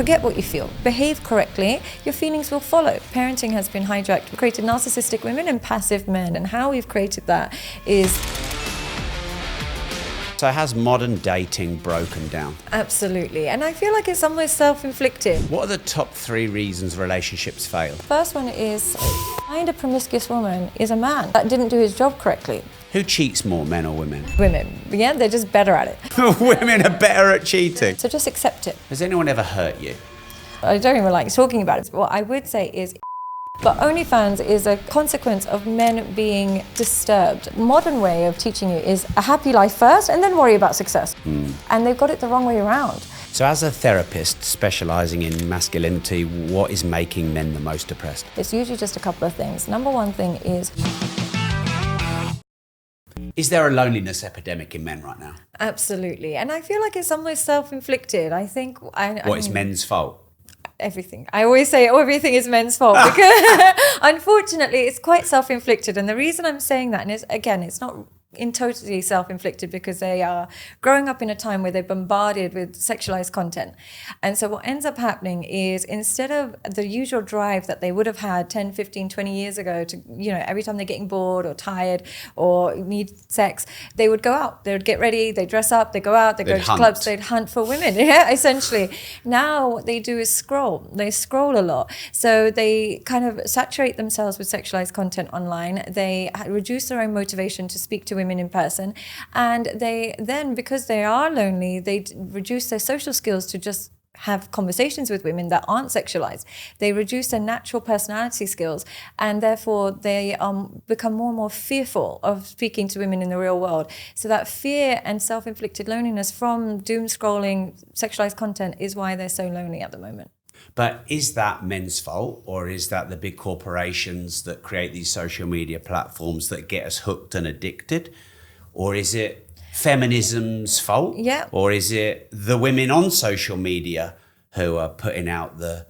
Forget what you feel. Behave correctly. Your feelings will follow. Parenting has been hijacked. We created narcissistic women and passive men. And how we've created that is... So has modern dating broken down? Absolutely. And I feel like it's almost self-inflicted. What are the top 3 reasons relationships fail? First one is, find a promiscuous woman is a man that didn't do his job correctly. Who cheats more, men or women? Women. Yeah, they're just better at it. Women are better at cheating. So just accept it. Has anyone ever hurt you? I don't even like talking about it. What I would say is, but OnlyFans is a consequence of men being disturbed. Modern way of teaching you is a happy life first and then worry about success. And they've got it the wrong way around. So as a therapist specialising in masculinity, what is making men the most depressed? It's usually just a couple of things. Number one thing is there a loneliness epidemic in men right now? Absolutely. And I feel like it's almost self-inflicted. I think... It's men's fault? Everything. I always say everything is men's fault because unfortunately it's quite self-inflicted. And the reason I'm saying that, and it's not in totally self-inflicted, because they are growing up in a time where they're bombarded with sexualized content. And so what ends up happening is, instead of the usual drive that they would have had 10, 15, 20 years ago to, every time they're getting bored or tired or need sex, they would go out, they would get ready, they dress up, they go out, they go to clubs, they'd hunt for women, essentially. Now what they do is scroll. They scroll a lot. So they kind of saturate themselves with sexualized content online. They reduce their own motivation to speak to women in person, and they then, because they are lonely, they reduce their social skills to just have conversations with women that aren't sexualized. They reduce their natural personality skills, and therefore they become more and more fearful of speaking to women in the real world. So that fear and self-inflicted loneliness from doom scrolling sexualized content is why they're so lonely at the moment. But is that men's fault, or is that the big corporations that create these social media platforms that get us hooked and addicted? Or is it feminism's fault? Yeah. Or is it the women on social media who are putting out the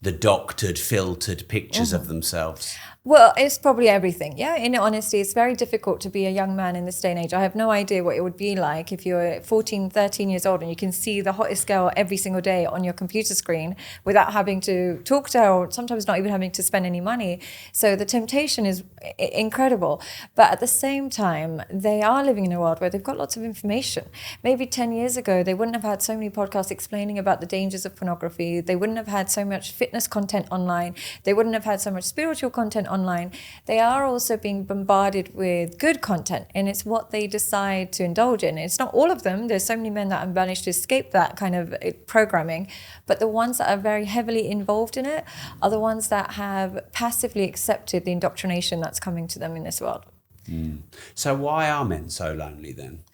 doctored, filtered pictures of themselves? Well, it's probably everything. Yeah, in honesty, it's very difficult to be a young man in this day and age. I have no idea what it would be like if you're 14, 13 years old and you can see the hottest girl every single day on your computer screen without having to talk to her, or sometimes not even having to spend any money. So the temptation is incredible. But at the same time, they are living in a world where they've got lots of information. Maybe 10 years ago, they wouldn't have had so many podcasts explaining about the dangers of pornography. They wouldn't have had so much fitness content online. They wouldn't have had so much spiritual content online. They are also being bombarded with good content, and it's what they decide to indulge in. It's not all of them. There's so many men that have managed to escape that kind of programming, but the ones that are very heavily involved in it are the ones that have passively accepted the indoctrination that's coming to them in this world. So why are men so lonely then?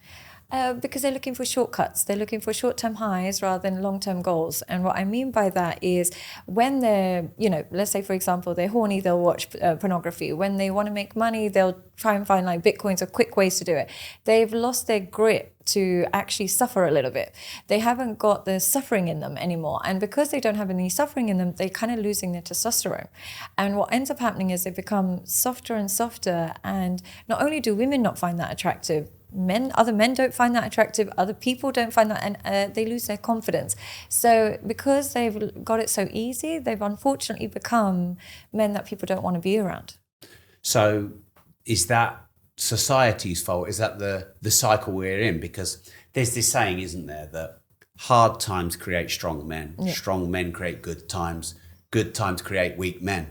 Because they're looking for shortcuts. They're looking for short-term highs rather than long-term goals. And what I mean by that is, when they're, let's say, for example, they're horny, they'll watch pornography. When they want to make money, they'll try and find like bitcoins or quick ways to do it. They've lost their grip to actually suffer a little bit. They haven't got the suffering in them anymore. And because they don't have any suffering in them, they're kind of losing their testosterone. And what ends up happening is they become softer and softer. And not only do women not find that attractive, other men don't find that attractive, other people don't find that, and they lose their confidence. So because they've got it so easy, they've unfortunately become men that people don't want to be around. So is that society's fault? Is that the cycle we're in? Because there's this saying, isn't there, that hard times create strong men, strong men create good times create weak men,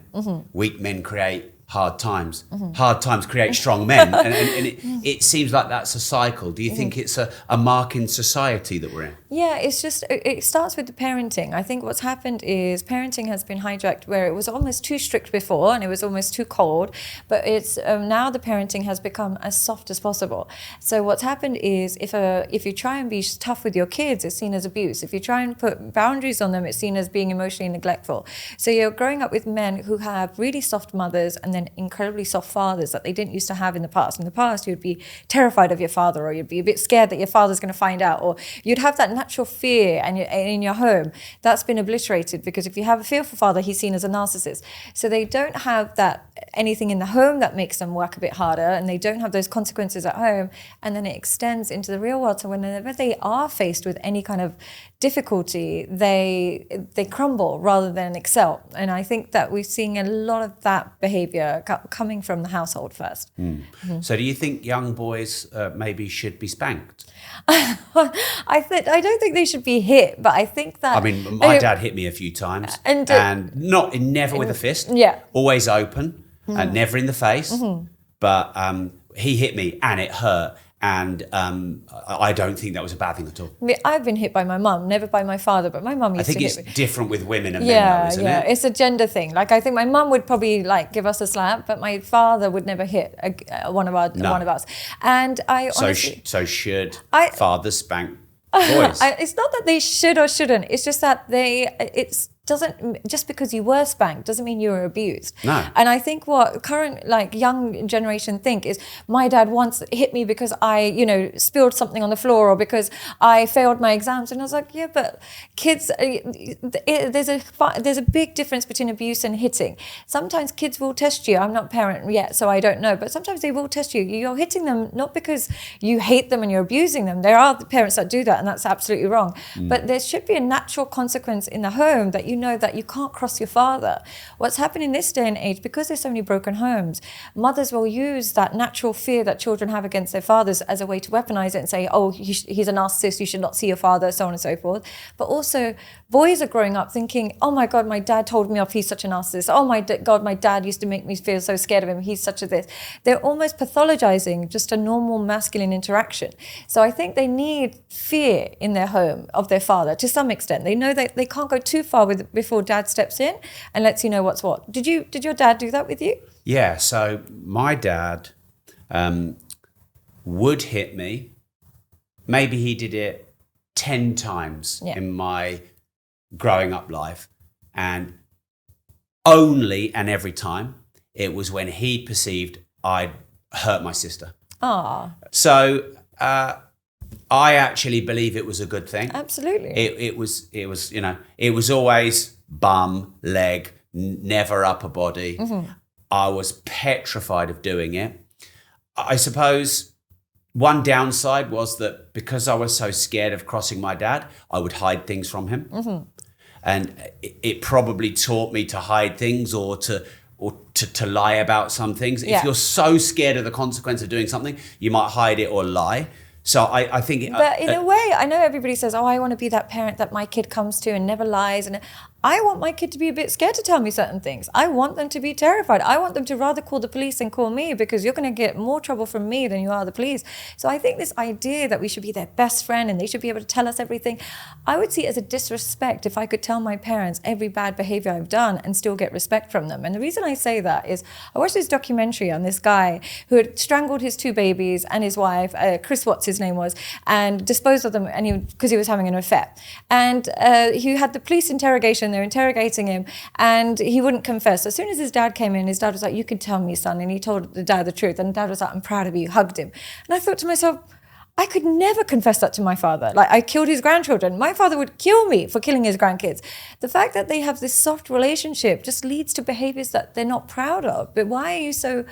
weak men create hard times. Hard times create strong men. And it seems like that's a cycle. Do you think it's a mark in society that we're in? Yeah, it's just, it starts with the parenting. I think what's happened is parenting has been hijacked, where it was almost too strict before and it was almost too cold, but it's now the parenting has become as soft as possible. So what's happened is, if you try and be tough with your kids, it's seen as abuse. If you try and put boundaries on them, it's seen as being emotionally neglectful. So you're growing up with men who have really soft mothers and then incredibly soft fathers that they didn't used to have in the past. In the past, you'd be terrified of your father, or you'd be a bit scared that your father's going to find out, or you'd have that natural fear in your home. That's been obliterated, because if you have a fearful father, he's seen as a narcissist. So they don't have that anything in the home that makes them work a bit harder, and they don't have those consequences at home, and then it extends into the real world. So whenever they are faced with any kind of difficulty, they crumble rather than excel. And I think that we're seeing a lot of that behavior coming from the household first. So do you think young boys maybe should be spanked? I don't think they should be hit, but I think that... I mean, my dad hit me a few times, and never with a fist. Yeah. Always open, and never in the face. But he hit me, and it hurt. And I don't think that was a bad thing at all. I mean, I've been hit by my mum, never by my father, but my mum used to hit me. I think it's different with women and men, though, isn't it? It's a gender thing. Like, I think my mum would probably give us a slap, but my father would never hit one of us. And I honestly... So should fathers spank boys? It's not that they should or shouldn't. It's just that just because you were spanked doesn't mean you were abused. No. And I think what current young generation think is, my dad once hit me because I spilled something on the floor or because I failed my exams. And I was like, yeah, but kids, there's a big difference between abuse and hitting. Sometimes kids will test you. I'm not a parent yet, so I don't know, but sometimes they will test you. You're hitting them not because you hate them and you're abusing them. There are the parents that do that, and that's absolutely wrong. But there should be a natural consequence in the home that you know that you can't cross your father. What's happening this day and age, because there's so many broken homes, mothers will use that natural fear that children have against their fathers as a way to weaponize it and say, oh, he's a narcissist, you should not see your father, so on and so forth. But also, boys are growing up thinking, oh my God, my dad told me off, he's such a narcissist. Oh my God, my dad used to make me feel so scared of him, he's such a this. They're almost pathologizing just a normal masculine interaction. So I think they need fear in their home of their father to some extent. They know that they can't go too far before dad steps in and lets you know what's what. Did your dad do that with you? Yeah, so my dad would hit me. Maybe he did it 10 times in my growing up life, and only and every time it was when he perceived I'd hurt my sister. So I actually believe it was a good thing. Absolutely. It was always bum, leg, never upper body. I was petrified of doing it. I suppose one downside was that because I was so scared of crossing my dad, I would hide things from him. And it probably taught me to hide things or to lie about some things. If you're so scared of the consequence of doing something, you might hide it or lie. So I think... But in a way, I know everybody says, oh, I want to be that parent that my kid comes to and never lies. And I want my kid to be a bit scared to tell me certain things. I want them to be terrified. I want them to rather call the police than call me, because you're going to get more trouble from me than you are the police. So I think this idea that we should be their best friend and they should be able to tell us everything, I would see it as a disrespect if I could tell my parents every bad behavior I've done and still get respect from them. And the reason I say that is I watched this documentary on this guy who had strangled his 2 babies and his wife, Chris Watts his name was, and disposed of them because he was having an affair. And he had the police interrogation. They're interrogating him and he wouldn't confess. So as soon as his dad came in, his dad was like, you can tell me, son. And he told the dad the truth. And the dad was like, I'm proud of you, hugged him. And I thought to myself, I could never confess that to my father. Like, I killed his grandchildren. My father would kill me for killing his grandkids. The fact that they have this soft relationship just leads to behaviors that they're not proud of. But why are you so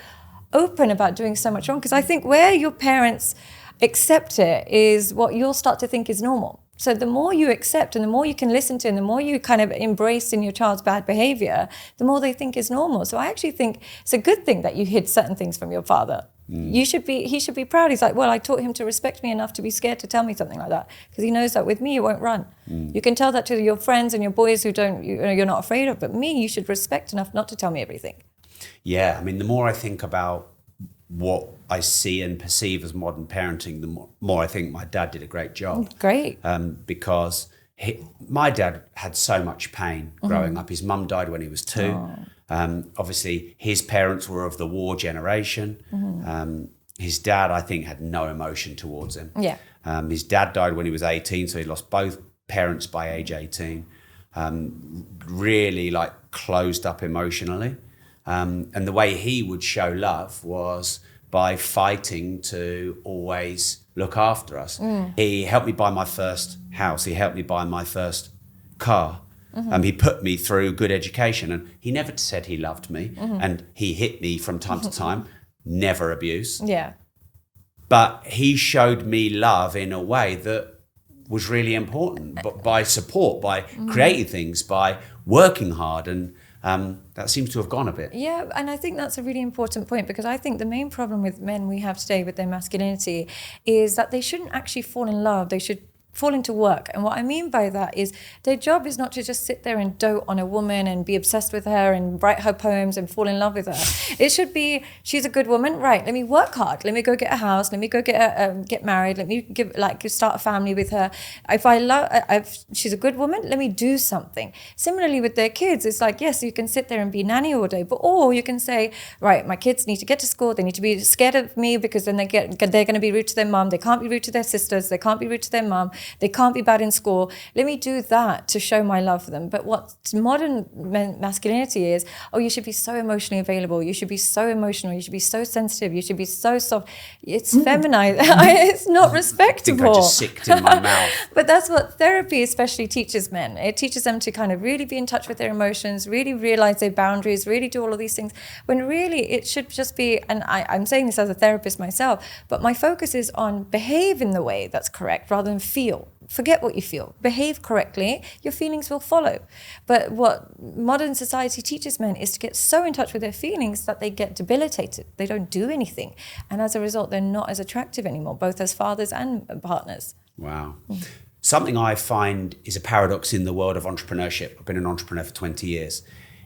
open about doing so much wrong? Because I think where your parents accept it is what you'll start to think is normal. So the more you accept and the more you can listen to and the more you kind of embrace in your child's bad behavior, the more they think is normal. So I actually think it's a good thing that you hid certain things from your father. He should be proud. He's like, well, I taught him to respect me enough to be scared to tell me something like that, because he knows that with me, you won't run. You can tell that to your friends and your boys who you're not afraid of, but me, you should respect enough not to tell me everything. Yeah, I mean, the more I think about what I see and perceive as modern parenting, the more I think my dad did a great job. Great. Because my dad had so much pain growing up. His mum died when he was 2. Obviously, his parents were of the war generation. His dad, I think, had no emotion towards him. Yeah. His dad died when he was 18, so he lost both parents by age 18. Really, closed up emotionally. And the way he would show love was by fighting to always look after us. He helped me buy my first house. He helped me buy my first car. He put me through good education, and he never said he loved me. And he hit me from time to time, never abuse. Yeah. But he showed me love in a way that was really important, but by support, by creating things, by working hard, and that seems to have gone a bit. Yeah, and I think that's a really important point, because I think the main problem with men we have today with their masculinity is that they shouldn't actually fall in love. They should fall into work. And what I mean by that is their job is not to just sit there and dote on a woman and be obsessed with her and write her poems and fall in love with her. It should be, she's a good woman, right? Let me work hard. Let me go get a house. Let me go get married. Let me start a family with her. If she's a good woman, let me do something. Similarly with their kids, it's like, yes, you can sit there and be nanny all day, or you can say, right, my kids need to get to school. They need to be scared of me, because then they're going to be rude to their mum. They can't be rude to their sisters. They can't be rude to their mum. They can't be bad in school. Let me do that to show my love for them. But what modern masculinity is, oh, you should be so emotionally available. You should be so emotional. You should be so sensitive. You should be so soft. It's feminized. It's not respectable. I think I just sicked in my mouth. But that's what therapy especially teaches men. It teaches them to kind of really be in touch with their emotions, really realize their boundaries, really do all of these things, when really it should just be, and I'm saying this as a therapist myself, but my focus is on behave in the way that's correct rather than feel. Forget what you feel. Behave correctly. Your feelings will follow. But what modern society teaches men is to get so in touch with their feelings that they get debilitated. They don't do anything. And as a result, they're not as attractive anymore, both as fathers and partners. Wow. Something I find is a paradox in the world of entrepreneurship. I've been an entrepreneur for 20 years.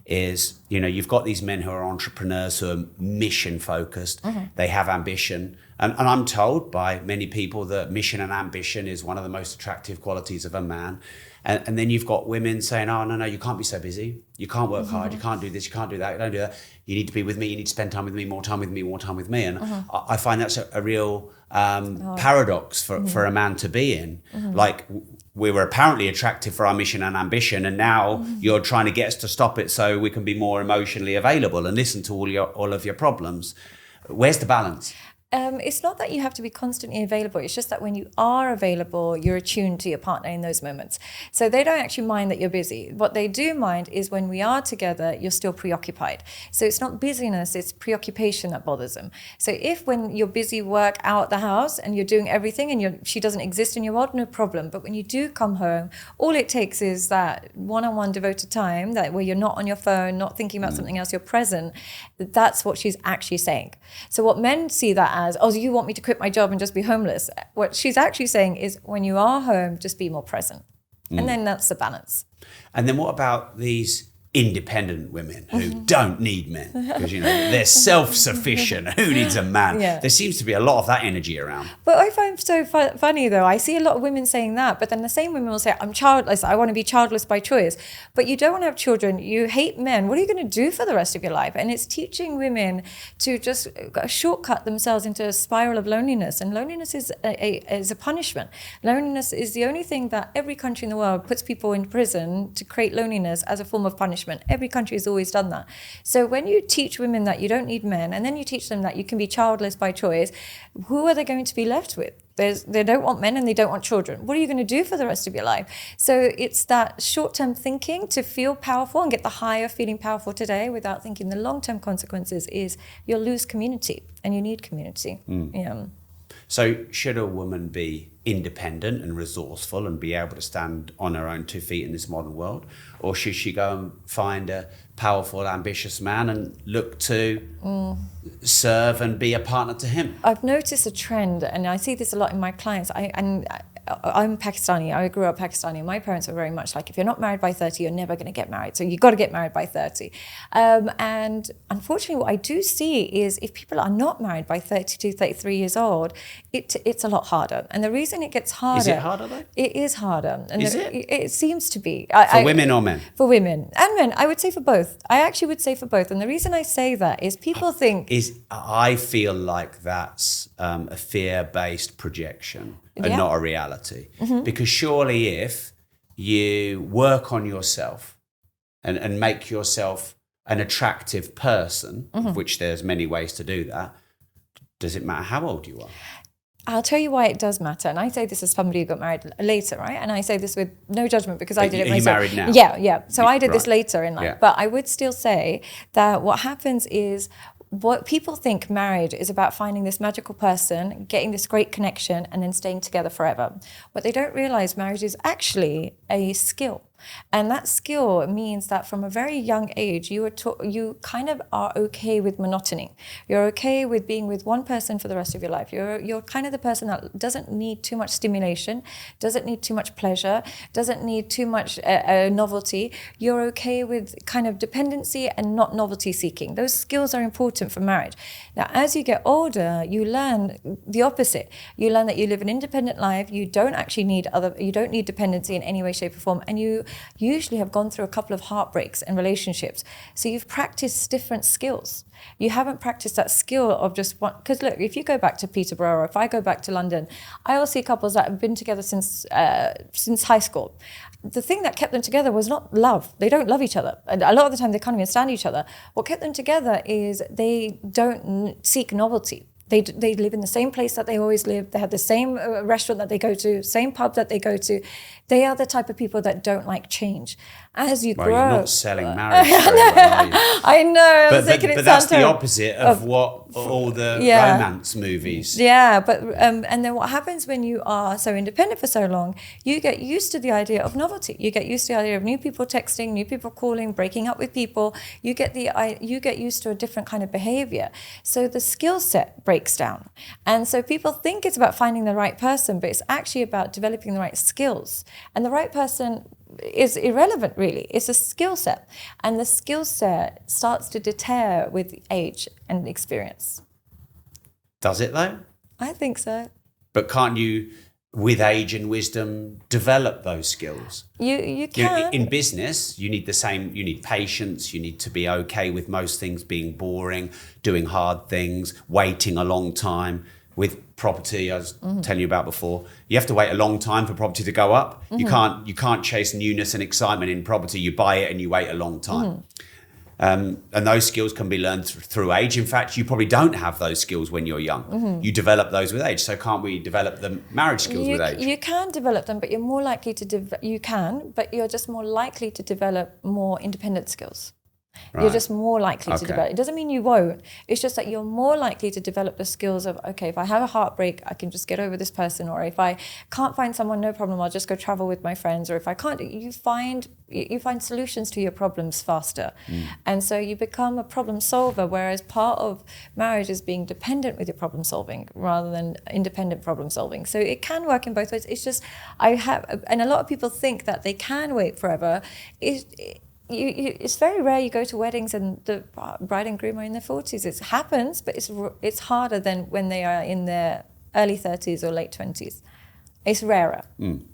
Is, you've got these men who are entrepreneurs who are mission focused. They have ambition. And I'm told by many people that mission and ambition is one of the most attractive qualities of a man. And then you've got women saying, oh, no, you can't be so busy. You can't work hard. You can't do this. You can't do that. Don't do that. You need to be with me. You need to spend time with me, more time with me, more time with me. And I find that's a real paradox for a man to be in. Like, we were apparently attractive for our mission and ambition, and now you're trying to get us to stop it so we can be more emotionally available and listen to all of your problems. Where's the balance? It's not that you have to be constantly available. It's just that when you are available, you're attuned to your partner in those moments. So they don't actually mind that you're busy. What they do mind is when we are together, you're still preoccupied. So it's not busyness, it's preoccupation that bothers them. So if when you're busy work out the house and you're doing everything and she doesn't exist in your world, no problem. But when you do come home, all it takes is that one-on-one devoted time, that where you're not on your phone, not thinking about something else, you're present. That's what she's actually saying. So what men see that as, oh, you want me to quit my job and just be homeless? What she's actually saying is, when you are home, just be more present. And then that's the balance. And then what about these independent women who don't need men? Because, they're self-sufficient. Who needs a man? Yeah. There seems to be a lot of that energy around. But I find so funny, though. I see a lot of women saying that, but then the same women will say, I'm childless. I want to be childless by choice. But you don't want to have children. You hate men. What are you going to do for the rest of your life? And it's teaching women to just shortcut themselves into a spiral of loneliness. And loneliness is a punishment. Loneliness is the only thing that every country in the world puts people in prison to create loneliness as a form of punishment. Every country has always done that. So when you teach women that you don't need men, and then you teach them that you can be childless by choice, who are they going to be left with? They don't want men and they don't want children. What are you going to do for the rest of your life? So it's that short-term thinking to feel powerful and get the high of feeling powerful today without thinking the long-term consequences is you'll lose community, and you need community. Yeah. So should a woman be independent and resourceful and be able to stand on her own 2 feet in this modern world? Or should she go and find a powerful, ambitious man and look to serve and be a partner to him? I've noticed a trend, and I see this a lot in my clients. I'm Pakistani. I grew up Pakistani. My parents were very much like, if you're not married by 30, you're never going to get married. So you've got to get married by 30. And unfortunately, what I do see is if people are not married by 32, 33 years old, it's a lot harder. And the reason it gets harder... Is it harder, though? It is harder. And is it? It seems to be. For women or men? For women. And men. I would say for both. I actually would say for both. And the reason I say that is people think... I feel like that's a fear-based projection and not a reality. Because surely if you work on yourself and make yourself an attractive person, of which there's many ways to do that, does it matter how old you are? I'll tell you why it does matter. And I say this as somebody who got married later, right? And I say this with no judgment because I did it myself. Are you married now? Yeah. So I did this later in life. Yeah. But I would still say that what happens is what people think marriage is about finding this magical person, getting this great connection, and then staying together forever. What they don't realize, marriage is actually a skill. And that skill means that from a very young age, you kind of are okay with monotony. You're okay with being with one person for the rest of your life. You're kind of the person that doesn't need too much stimulation, doesn't need too much pleasure, doesn't need too much novelty. You're okay with kind of dependency and not novelty seeking. Those skills are important for marriage. Now, as you get older, you learn the opposite. You learn that you live an independent life. You don't need dependency in any way, shape, or form, and you usually have gone through a couple of heartbreaks and relationships. So you've practiced different skills. You haven't practiced that skill of just one. Because look, if you go back to Peterborough, or if I go back to London, I will see couples that have been together since high school. The thing that kept them together was not love. They don't love each other. And a lot of the time they can't even stand each other. What kept them together is they don't seek novelty. They live in the same place that they always live. They have the same restaurant that they go to, same pub that they go to. They are the type of people that don't like change. As you grow... You're not selling marriage very well, are you? I know. But that's the opposite of what all the romance movies... Yeah, but and then what happens when you are so independent for so long, you get used to the idea of novelty. You get used to the idea of new people texting, new people calling, breaking up with people. You get used to a different kind of behavior. So the skill set breaks down. And so people think it's about finding the right person, but it's actually about developing the right skills. And the right person is irrelevant, really. It's a skill set. And the skill set starts to deter with age and experience. Does it, though? I think so. But can't you, with age and wisdom, develop those skills? You can. In business, you need patience, you need to be okay with most things being boring, doing hard things, waiting a long time. With property, I was telling you about before, you have to wait a long time for property to go up. You can't chase newness and excitement in property. You buy it and you wait a long time. And those skills can be learned through age. In fact, you probably don't have those skills when you're young. You develop those with age. So can't we develop the marriage skills with age? You can develop them, but you're more likely to you're just more likely to develop more independent skills. Right. You're just more likely to develop. It doesn't mean you won't. It's just that you're more likely to develop the skills of, okay, if I have a heartbreak, I can just get over this person. Or if I can't find someone, no problem, I'll just go travel with my friends. Or if I can't, you find solutions to your problems faster. And so you become a problem solver, whereas part of marriage is being dependent with your problem solving rather than independent problem solving. So it can work in both ways. It's just, and a lot of people think that they can wait forever. It's very rare you go to weddings and the bride and groom are in their 40s. It happens, but it's harder than when they are in their early 30s or late 20s. It's rarer.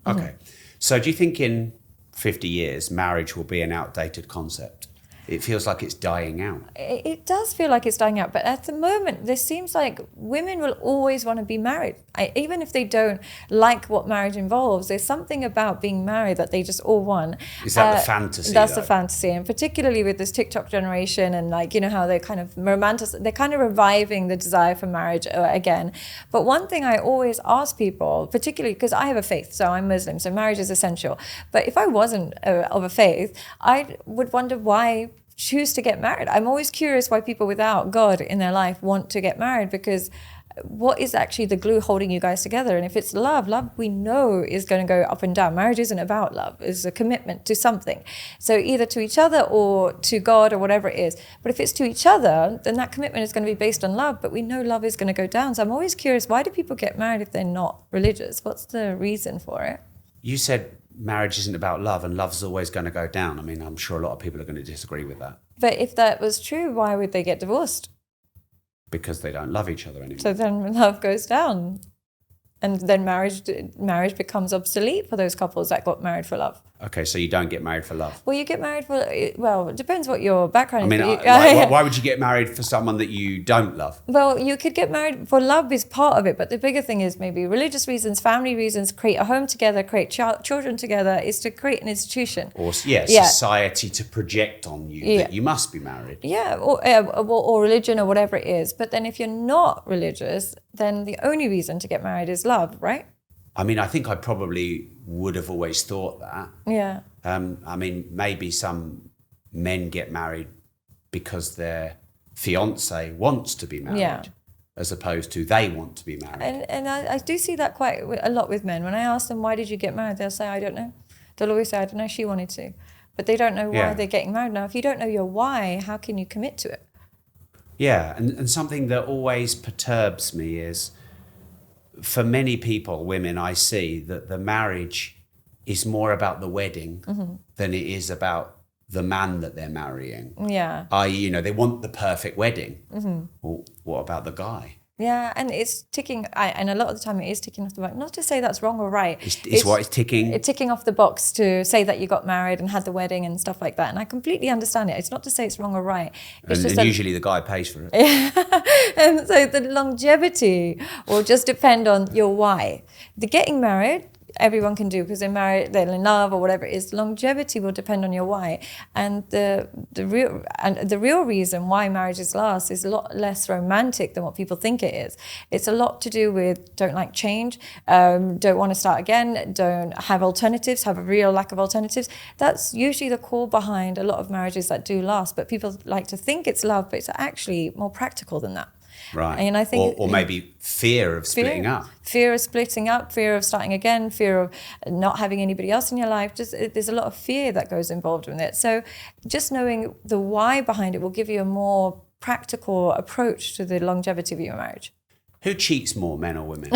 Okay. So do you think in 50 years, marriage will be an outdated concept? It feels like it's dying out. It does feel like it's dying out, but at the moment, there seems like women will always want to be married. Even if they don't like what marriage involves, there's something about being married that they just all want. Is that the fantasy? That's the fantasy, and particularly with this TikTok generation and how they're kind of they're kind of reviving the desire for marriage again. But one thing I always ask people, particularly because I have a faith, so I'm Muslim, so marriage is essential. But if I wasn't of a faith, I would wonder why choose to get married. I'm always curious why people without God in their life want to get married, because what is actually the glue holding you guys together? And if it's love we know is going to go up and down. Marriage isn't about love. It's a commitment to something. So either to each other or to God or whatever it is. But if it's to each other, then that commitment is going to be based on love. But we know love is going to go down. So I'm always curious, why do people get married if they're not religious? What's the reason for it? You said marriage isn't about love and love's always going to go down. I mean, I'm sure a lot of people are going to disagree with that. But if that was true, why would they get divorced? Because they don't love each other anymore. So then love goes down. And then marriage becomes obsolete for those couples that got married for love. Okay, so you don't get married for love. Well, you get married it depends what your background is. I mean, why would you get married for someone that you don't love? Well, you could get married for love is part of it, but the bigger thing is maybe religious reasons, family reasons, create a home together, create children together, is to create an institution. Or society to project on you that you must be married. Yeah, or religion or whatever it is. But then if you're not religious, then the only reason to get married is love, right? I mean, I think I probably would have always thought that. Yeah. I mean, maybe some men get married because they're fiance wants to be married. Yeah. As opposed to they want to be married. And I do see that quite a lot with men. When I ask them, why did you get married? They'll say, I don't know. They'll always say, I don't know, she wanted to. But they don't know why they're getting married. Now, if you don't know your why, how can you commit to it? Yeah, and something that always perturbs me is, for many people, women, I see that the marriage is more about the wedding than it is about the man that they're marrying. Yeah. I.e., they want the perfect wedding. Well, what about the guy? Yeah, and it's ticking, and a lot of the time it is ticking off the box. Not to say that's wrong or right. It's ticking. It's ticking off the box to say that you got married and had the wedding and stuff like that. And I completely understand it. It's not to say it's wrong or right. It's and usually the guy pays for it. And so the longevity will just depend on your why. The getting married, everyone can do because they're married, they're in love or whatever it is. Longevity will depend on your why, and the real reason why marriages last is a lot less romantic than what people think it is. It's a lot to do with don't like change, don't want to start again, don't have alternatives, have a real lack of alternatives. That's usually the core behind a lot of marriages that do last. But people like to think it's love, but it's actually more practical than that. Right. And I think, or maybe fear of splitting up. Fear of splitting up, fear of starting again, fear of not having anybody else in your life. There's a lot of fear that goes involved with it. So just knowing the why behind it will give you a more practical approach to the longevity of your marriage. Who cheats more, men or women?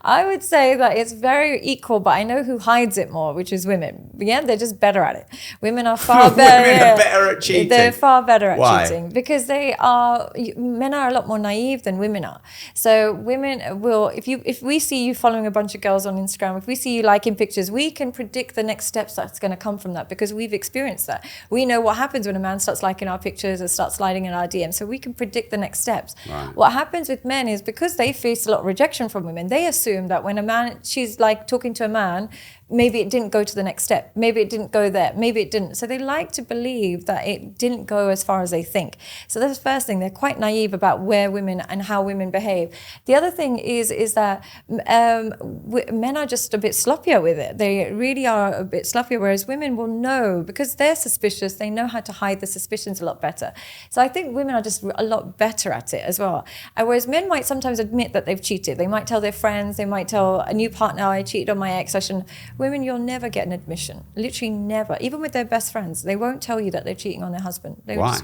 I would say that it's very equal, but I know who hides it more, which is women. Yeah, they're just better at it. Women are far better. Women are better at cheating. They're far better at Why? cheating because men are a lot more naive than women are. So women will, if we see you following a bunch of girls on Instagram, if we see you liking pictures, we can predict the next steps that's going to come from that because we've experienced that. We know what happens when a man starts liking our pictures or starts sliding in our DMs, so we can predict the next steps. Right. What happens with men is because they face a lot of rejection from women, they assume that when a man, she's like talking to a man, maybe it didn't go to the next step, maybe it didn't go there, maybe it didn't. So they like to believe that it didn't go as far as they think. So that's the first thing. They're quite naive about where women and how women behave. The other thing is that men are just a bit sloppier with it. They really are a bit sloppier, whereas women will know because they're suspicious. They know how to hide the suspicions a lot better. So I think women are just a lot better at it as well. And whereas men might sometimes admit that they've cheated. They might tell their friends, they might tell a new partner, I cheated on my ex, I shouldn't. Women, you'll never get an admission. Literally never. Even with their best friends, they won't tell you that they're cheating on their husband. Why?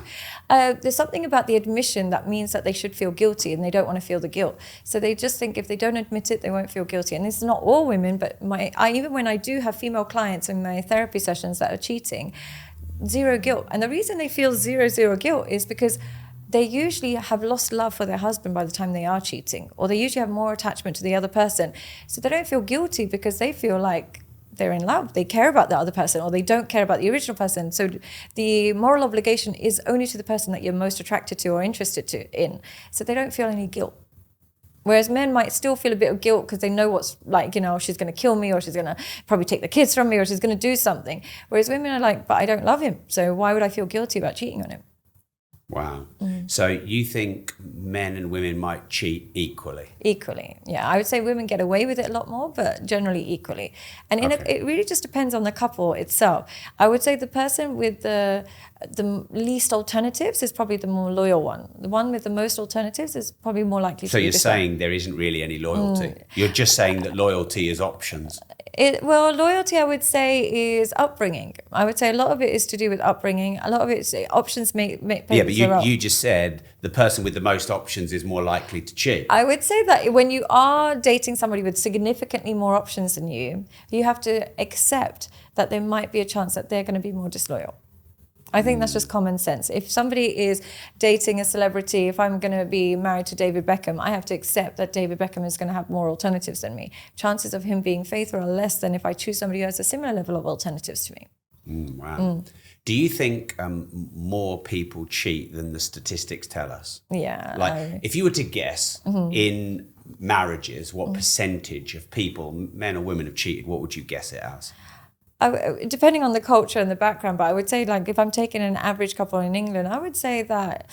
There's something about the admission that means that they should feel guilty and they don't want to feel the guilt. So they just think if they don't admit it, they won't feel guilty. And it's not all women, but even when I do have female clients in my therapy sessions that are cheating, zero guilt. And the reason they feel zero guilt is because they usually have lost love for their husband by the time they are cheating, or they usually have more attachment to the other person. So they don't feel guilty because they feel like they're in love, they care about the other person, or they don't care about the original person. So the moral obligation is only to the person that you're most attracted to or interested in. So they don't feel any guilt. Whereas men might still feel a bit of guilt because they know what's like, she's going to kill me, or she's going to probably take the kids from me, or she's going to do something. Whereas women are like, but I don't love him, so why would I feel guilty about cheating on him? Wow. So you think men and women might cheat equally? Equally, yeah. I would say women get away with it a lot more, but generally equally. And it really just depends on the couple itself. I would say the person with the least alternatives is probably the more loyal one. The one with the most alternatives is probably more likely to be. So you're saying there isn't really any loyalty? You're just saying that loyalty is options? Loyalty, I would say, is upbringing. I would say a lot of it is to do with upbringing. A lot of it's options make Yeah, but you just said the person with the most options is more likely to cheat. I would say that when you are dating somebody with significantly more options than you have to accept that there might be a chance that they're going to be more disloyal. I think that's just common sense. If somebody is dating a celebrity, if I'm going to be married to David Beckham, I have to accept that David Beckham is going to have more alternatives than me. Chances of him being faithful are less than if I choose somebody who has a similar level of alternatives to me. Wow. Do you think more people cheat than the statistics tell us? Yeah. Like, if you were to guess in marriages, what percentage of people, men or women, have cheated, what would you guess it as? Depending on the culture and the background, but I would say, like, if I'm taking an average couple in England, I would say about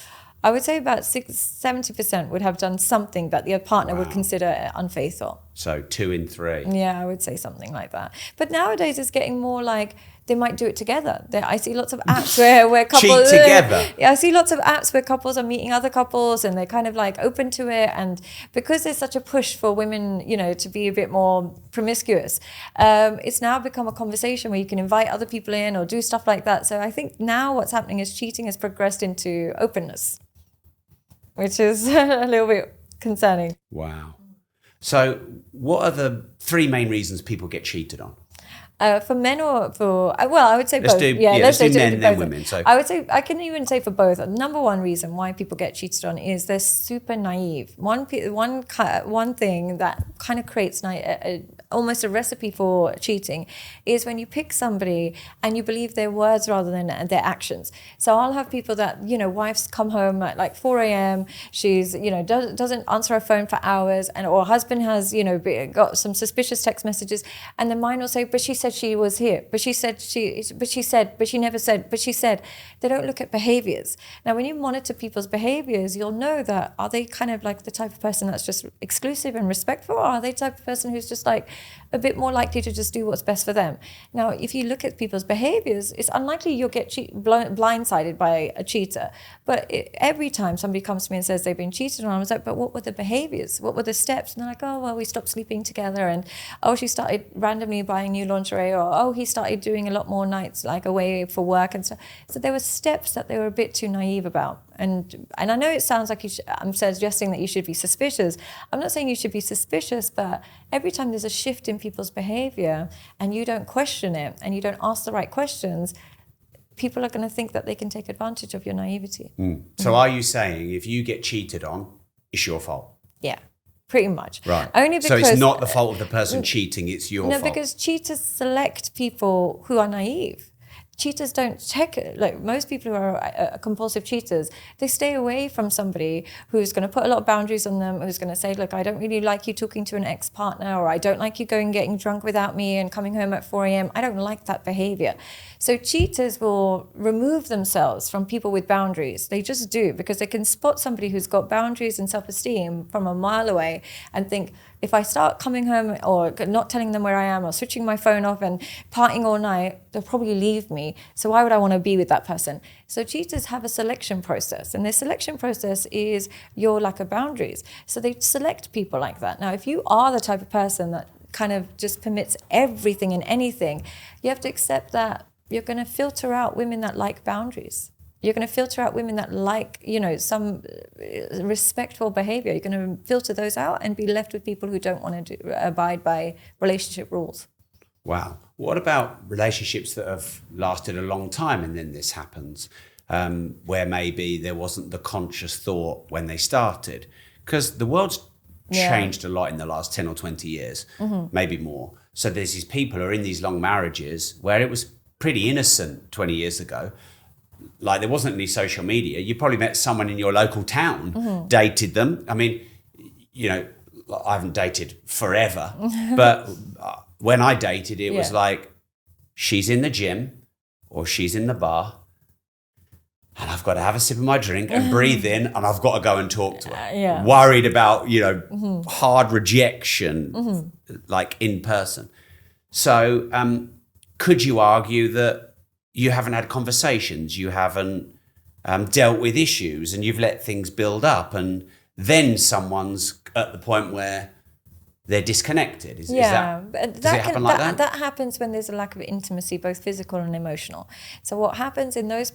70% would have done something that the partner would consider unfaithful. So 2 in 3. Yeah, I would say something like that. But nowadays it's getting more like they might do it together. I see lots of apps where couples cheat together. I see lots of apps where couples are meeting other couples and they're kind of like open to it. And because there's such a push for women, to be a bit more promiscuous, it's now become a conversation where you can invite other people in or do stuff like that. So I think now what's happening is cheating has progressed into openness, which is a little bit concerning. Wow. So what are the 3 main reasons people get cheated on? For men or for, well, I would say Let's both. let's do men both. then women. So I would say, I can even say for both. Number one reason why people get cheated on is they're super naive. One thing that kind of creates almost a recipe for cheating is when you pick somebody and you believe their words rather than their actions. So I'll have people that, wives come home at like 4 a.m. She's, doesn't answer her phone for hours, or husband has, got some suspicious text messages, and then mine will say, but she said she was here, but she said, but she never said, but she said. They don't look at behaviors. Now, when you monitor people's behaviors, you'll know that, are they kind of like the type of person that's just exclusive and respectful, or are they the type of person who's just like a bit more likely to just do what's best for them? Now, if you look at people's behaviors, it's unlikely you'll get blindsided by a cheater. But every time somebody comes to me and says they've been cheated on, I was like, but what were the behaviors? What were the steps? And they're like, oh, well, we stopped sleeping together. And, oh, she started randomly buying new lingerie. Or, oh, he started doing a lot more nights like away for work and stuff. So there were steps that they were a bit too naive about. And I know it sounds like I'm suggesting that you should be suspicious. I'm not saying you should be suspicious, but every time there's a shift in people's behavior and you don't question it and you don't ask the right questions, people are going to think that they can take advantage of your naivety. So are you saying if you get cheated on, it's your fault? Yeah, pretty much. Right. Only because, so it's not the fault of the person cheating, it's your fault. No, because cheaters select people who are naive. Cheaters don't check it. Like most people who are compulsive cheaters, they stay away from somebody who's going to put a lot of boundaries on them, who's going to say, look, I don't really like you talking to an ex-partner, or I don't like you going getting drunk without me and coming home at 4 a.m. I don't like that behavior. So cheaters will remove themselves from people with boundaries. They just do, because they can spot somebody who's got boundaries and self-esteem from a mile away and think, if I start coming home or not telling them where I am or switching my phone off and partying all night, they'll probably leave me. So why would I want to be with that person? So cheaters have a selection process, and their selection process is your lack of boundaries. So they select people like that. Now, if you are the type of person that kind of just permits everything and anything, you have to accept that you're going to filter out women that like boundaries. You're going to filter out women that like, some respectful behavior. You're going to filter those out and be left with people who don't want to abide by relationship rules. Wow. What about relationships that have lasted a long time and then this happens, where maybe there wasn't the conscious thought when they started? Because the world's changed a lot in the last 10 or 20 years, maybe more. So there's these people who are in these long marriages where it was pretty innocent 20 years ago. Like there wasn't any social media. You probably met someone in your local town, dated them. I mean, I haven't dated forever, but when I dated, it was like, she's in the gym or she's in the bar and I've got to have a sip of my drink and breathe in and I've got to go and talk to her. Worried about, hard rejection, like in person. So could you argue that you haven't had conversations, you haven't dealt with issues, and you've let things build up, and then someone's at the point where they're disconnected? Does it happen like that? That happens when there's a lack of intimacy, both physical and emotional. So what happens in those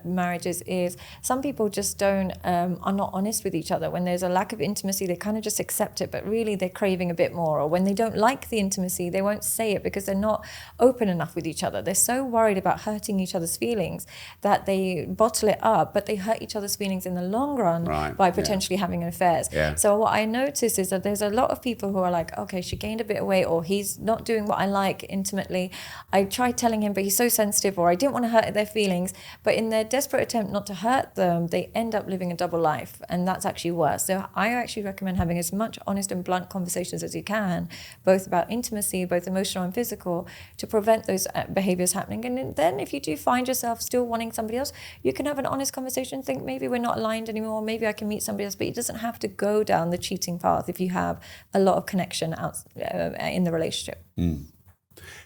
marriages is some people just are not honest with each other. When there's a lack of intimacy, they kind of just accept it, but really they're craving a bit more. Or when they don't like the intimacy, they won't say it because they're not open enough with each other. They're so worried about hurting each other's feelings that they bottle it up, but they hurt each other's feelings in the long run by potentially having affairs. So what I notice is that there's a lot of people who are like, okay, she gained a bit of weight, or he's not doing what I like intimately. I tried telling him, but he's so sensitive, or I didn't want to hurt their feelings. But in their desperate attempt not to hurt them, they end up living a double life, and that's actually worse. So I actually recommend having as much honest and blunt conversations as you can, both about intimacy, both emotional and physical, to prevent those behaviors happening. And then if you do find yourself still wanting somebody else, you can have an honest conversation, think maybe we're not aligned anymore, maybe I can meet somebody else, but it doesn't have to go down the cheating path if you have a lot of connection out in the relationship.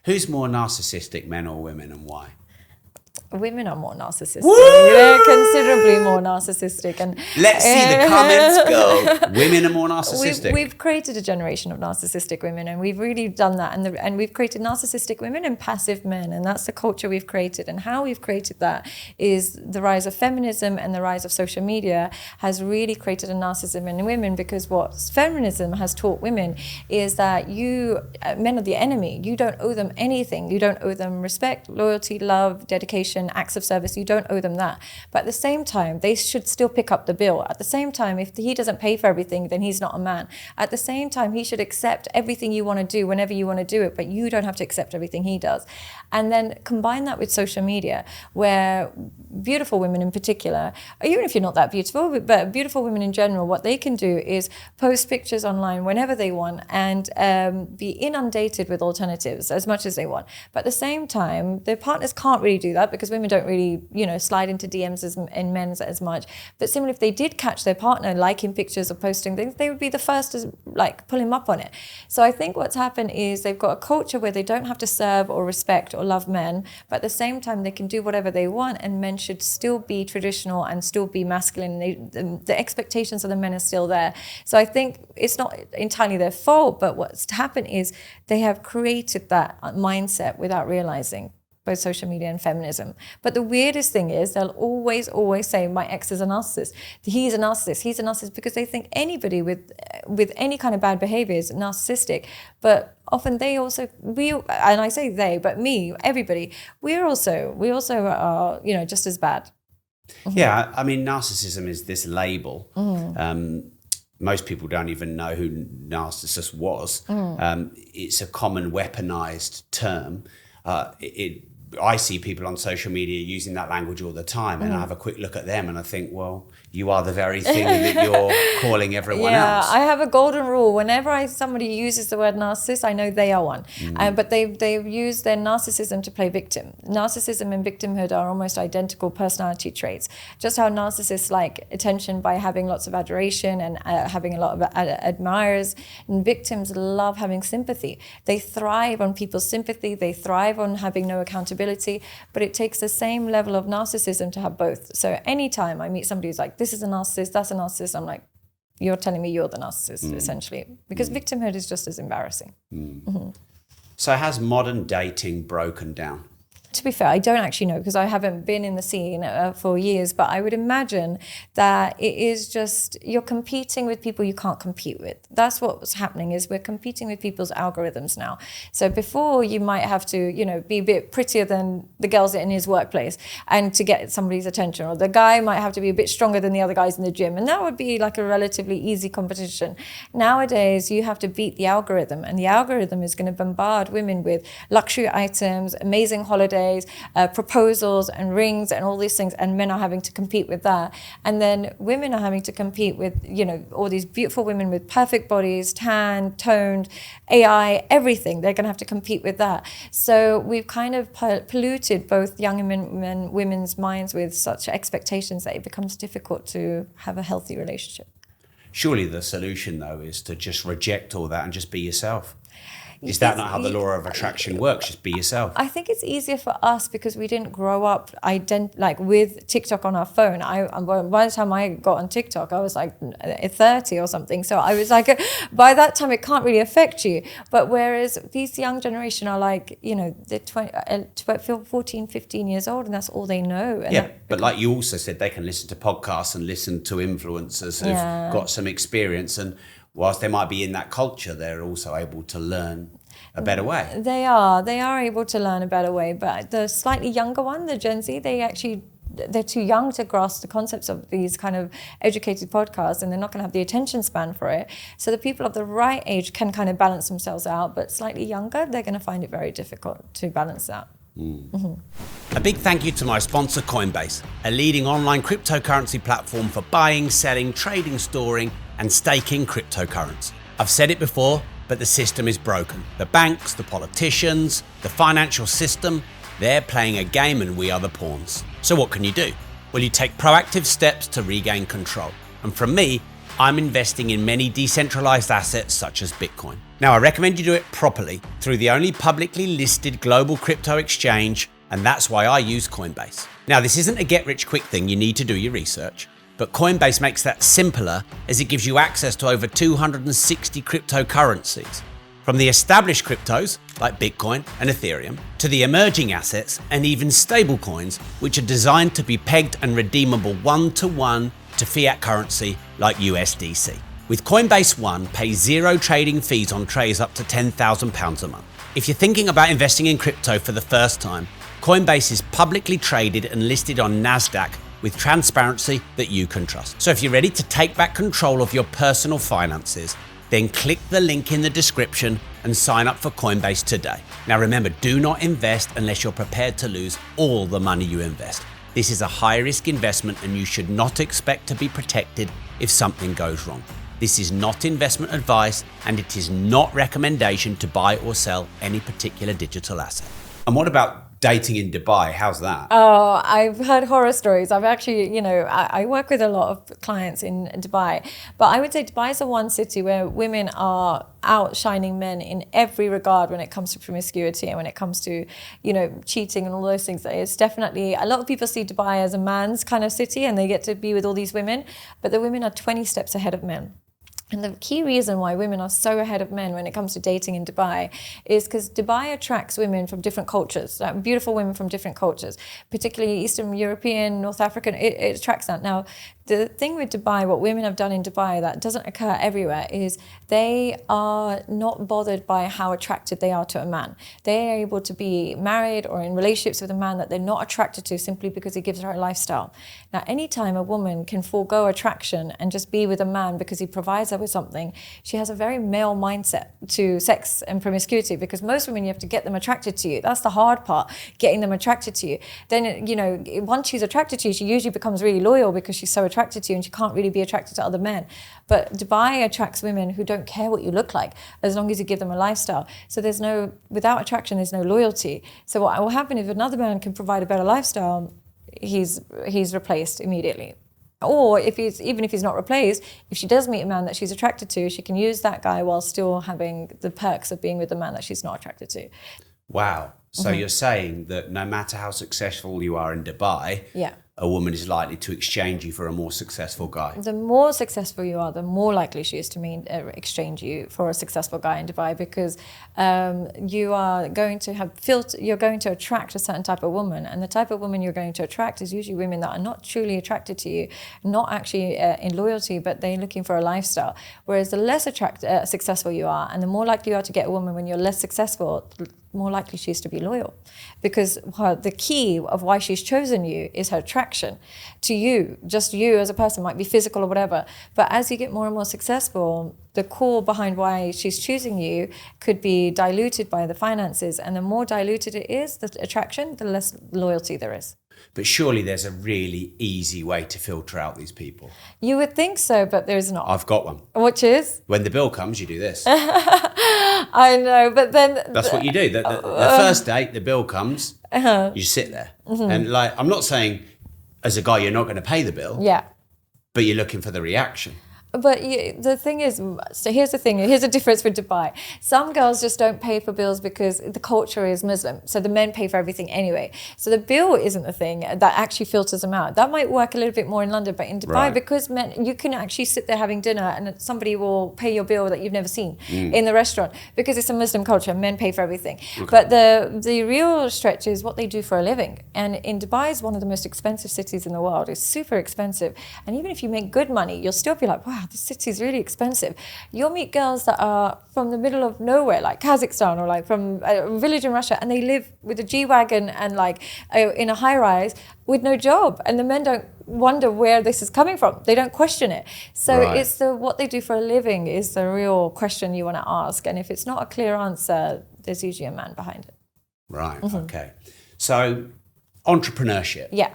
Who's more narcissistic, men or women, and why? Women are more narcissistic. They're considerably more narcissistic. And let's see the comments go. Women are more narcissistic. We've created a generation of narcissistic women, and we've really done that. And we've created narcissistic women and passive men, and that's the culture we've created. And how we've created that is the rise of feminism and the rise of social media has really created a narcissism in women, because what feminism has taught women is that men are the enemy. You don't owe them anything. You don't owe them respect, loyalty, love, dedication, acts of service. You don't owe them that. But at the same time, they should still pick up the bill. At the same time, if he doesn't pay for everything, then he's not a man. At the same time, he should accept everything you want to do whenever you want to do it, but you don't have to accept everything he does. And then combine that with social media, where beautiful women in particular, even if you're not that beautiful, but beautiful women in general, what they can do is post pictures online whenever they want and be inundated with alternatives as much as they want. But at the same time, their partners can't really do that, because women don't really, slide into DMs in men's as much. But similarly, if they did catch their partner liking pictures or posting things, they would be the first to pull him up on it. So I think what's happened is they've got a culture where they don't have to serve or respect or love men, but at the same time they can do whatever they want, and men should still be traditional and still be masculine. The expectations of the men are still there. So I think it's not entirely their fault, but what's happened is they have created that mindset without realizing, both social media and feminism. But the weirdest thing is they'll always say, my ex is a narcissist. He's a narcissist, because they think anybody with any kind of bad behavior is narcissistic. But often and I say they, but me, everybody, we also are, just as bad. Yeah, I mean, narcissism is this label. Most people don't even know who narcissist was. It's a common weaponized term. I see people on social media using that language all the time, and I have a quick look at them and I think, well, you are the very thing that you're calling everyone else. I have a golden rule. Whenever somebody uses the word narcissist, I know they are one. But they've used their narcissism to play victim. Narcissism and victimhood are almost identical personality traits. Just how narcissists like attention by having lots of adoration and having a lot of admirers, and victims love having sympathy. They thrive on people's sympathy. They thrive on having no accountability. But it takes the same level of narcissism to have both. So anytime I meet somebody who's like, this is a narcissist, that's a narcissist, I'm like, you're telling me you're the narcissist, essentially. Because victimhood is just as embarrassing. So has modern dating broken down? To be fair, I don't actually know, because I haven't been in the scene for years, but I would imagine that it is just, you're competing with people you can't compete with. That's what's happening, is we're competing with people's algorithms now. So before, you might have to, be a bit prettier than the girls in his workplace and to get somebody's attention, or the guy might have to be a bit stronger than the other guys in the gym, and that would be like a relatively easy competition. Nowadays, you have to beat the algorithm, and the algorithm is going to bombard women with luxury items, amazing holidays, proposals and rings and all these things, and men are having to compete with that. And then women are having to compete with, all these beautiful women with perfect bodies, tan, toned, AI, everything. They're going to have to compete with that. So we've kind of polluted both young and women's minds with such expectations that it becomes difficult to have a healthy relationship. Surely the solution, though, is to just reject all that and just be yourself. Is that not how the law of attraction works? Just be yourself. I think it's easier for us because we didn't grow up with TikTok on our phone. By the time I got on TikTok, I was like 30 or something. So I was like, by that time, it can't really affect you. But whereas these young generation are like, they're 14, 15 years old, and that's all they know. And but like you also said, they can listen to podcasts and listen to influencers who've got some experience, and whilst they might be in that culture, they're also able to learn a better way. They are able to learn a better way. But the slightly younger one, the Gen Z, they're too young to grasp the concepts of these kind of educated podcasts, and they're not going to have the attention span for it. So the people of the right age can kind of balance themselves out, but slightly younger, they're going to find it very difficult to balance that. A big thank you to my sponsor Coinbase, a leading online cryptocurrency platform for buying, selling, trading, storing and staking cryptocurrency. I've said it before, but the system is broken. The banks, the politicians, the financial system, they're playing a game and we are the pawns. So what can you do? Well, you take proactive steps to regain control. And from me, I'm investing in many decentralized assets such as Bitcoin. Now, I recommend you do it properly through the only publicly listed global crypto exchange, and that's why I use Coinbase. Now, this isn't a get-rich-quick thing. You need to do your research. But Coinbase makes that simpler as it gives you access to over 260 cryptocurrencies. From the established cryptos, like Bitcoin and Ethereum, to the emerging assets and even stablecoins, which are designed to be pegged and redeemable one-to-one to fiat currency like USDC. With Coinbase One, pay zero trading fees on trades up to £10,000 a month. If you're thinking about investing in crypto for the first time, Coinbase is publicly traded and listed on NASDAQ with transparency that you can trust. So if you're ready to take back control of your personal finances, then click the link in the description and sign up for Coinbase today. Now remember, do not invest unless you're prepared to lose all the money you invest. This is a high-risk investment and you should not expect to be protected if something goes wrong. This is not investment advice and it is not recommendation to buy or sell any particular digital asset. And what about dating in Dubai? How's that? Oh, I've heard horror stories. I've actually, I work with a lot of clients in Dubai, but I would say Dubai is the one city where women are outshining men in every regard when it comes to promiscuity and when it comes to, cheating and all those things. It's definitely, a lot of people see Dubai as a man's kind of city and they get to be with all these women, but the women are 20 steps ahead of men. And the key reason why women are so ahead of men when it comes to dating in Dubai is because Dubai attracts women from different cultures, like beautiful women from different cultures, particularly Eastern European, North African, it attracts that. Now, the thing with Dubai, what women have done in Dubai that doesn't occur everywhere is they are not bothered by how attracted they are to a man. They are able to be married or in relationships with a man that they're not attracted to simply because he gives her a lifestyle. Now, anytime a woman can forego attraction and just be with a man because he provides her with something, she has a very male mindset to sex and promiscuity, because most women, you have to get them attracted to you. That's the hard part, getting them attracted to you. Then, once she's attracted to you, she usually becomes really loyal because she's so attracted to you and she can't really be attracted to other men. But Dubai attracts women who don't care what you look like as long as you give them a lifestyle. So without attraction, there's no loyalty. So what will happen if another man can provide a better lifestyle, he's replaced immediately. Or even if he's not replaced, if she does meet a man that she's attracted to, she can use that guy while still having the perks of being with the man that she's not attracted to. Wow. So you're saying that no matter how successful you are in Dubai, a woman is likely to exchange you for a more successful guy. The more successful you are, the more likely she is to exchange you for a successful guy in Dubai, because you are going to have you're going to attract a certain type of woman, and the type of woman you're going to attract is usually women that are not truly attracted to you, not actually in loyalty, but they're looking for a lifestyle. Whereas the less successful you are, and the more likely you are to get a woman when you're less successful, more likely she is to be loyal, because the key of why she's chosen you is her attraction to you. Just you as a person, might be physical or whatever, but as you get more and more successful, the core behind why she's choosing you could be diluted by the finances, and the more diluted it is, the attraction, the less loyalty there is. But surely there's a really easy way to filter out these people. You would think so, but there's not. I've got one. Which is? When the bill comes, you do this. I know, but then... That's what you do. The first date, the bill comes, you sit there. And I'm not saying as a guy you're not going to pay the bill. Yeah. But you're looking for the reaction. But the thing is, so here's the thing, here's the difference with Dubai. Some girls just don't pay for bills because the culture is Muslim. So the men pay for everything anyway. So the bill isn't the thing that actually filters them out. That might work a little bit more in London, but in Dubai, because men, you can actually sit there having dinner and somebody will pay your bill that you've never seen in the restaurant, because it's a Muslim culture. Men pay for everything. Okay. But the real stretch is what they do for a living. And in Dubai is one of the most expensive cities in the world. It's super expensive. And even if you make good money, you'll still be like, wow, this city's really expensive. You'll meet girls that are from the middle of nowhere, like Kazakhstan, or like from a village in Russia, and they live with a G-Wagon and like in a high-rise with no job. And the men don't wonder where this is coming from. They don't question it. So it's what they do for a living is the real question you want to ask. And if it's not a clear answer, there's usually a man behind it. Right, okay. So entrepreneurship. Yeah.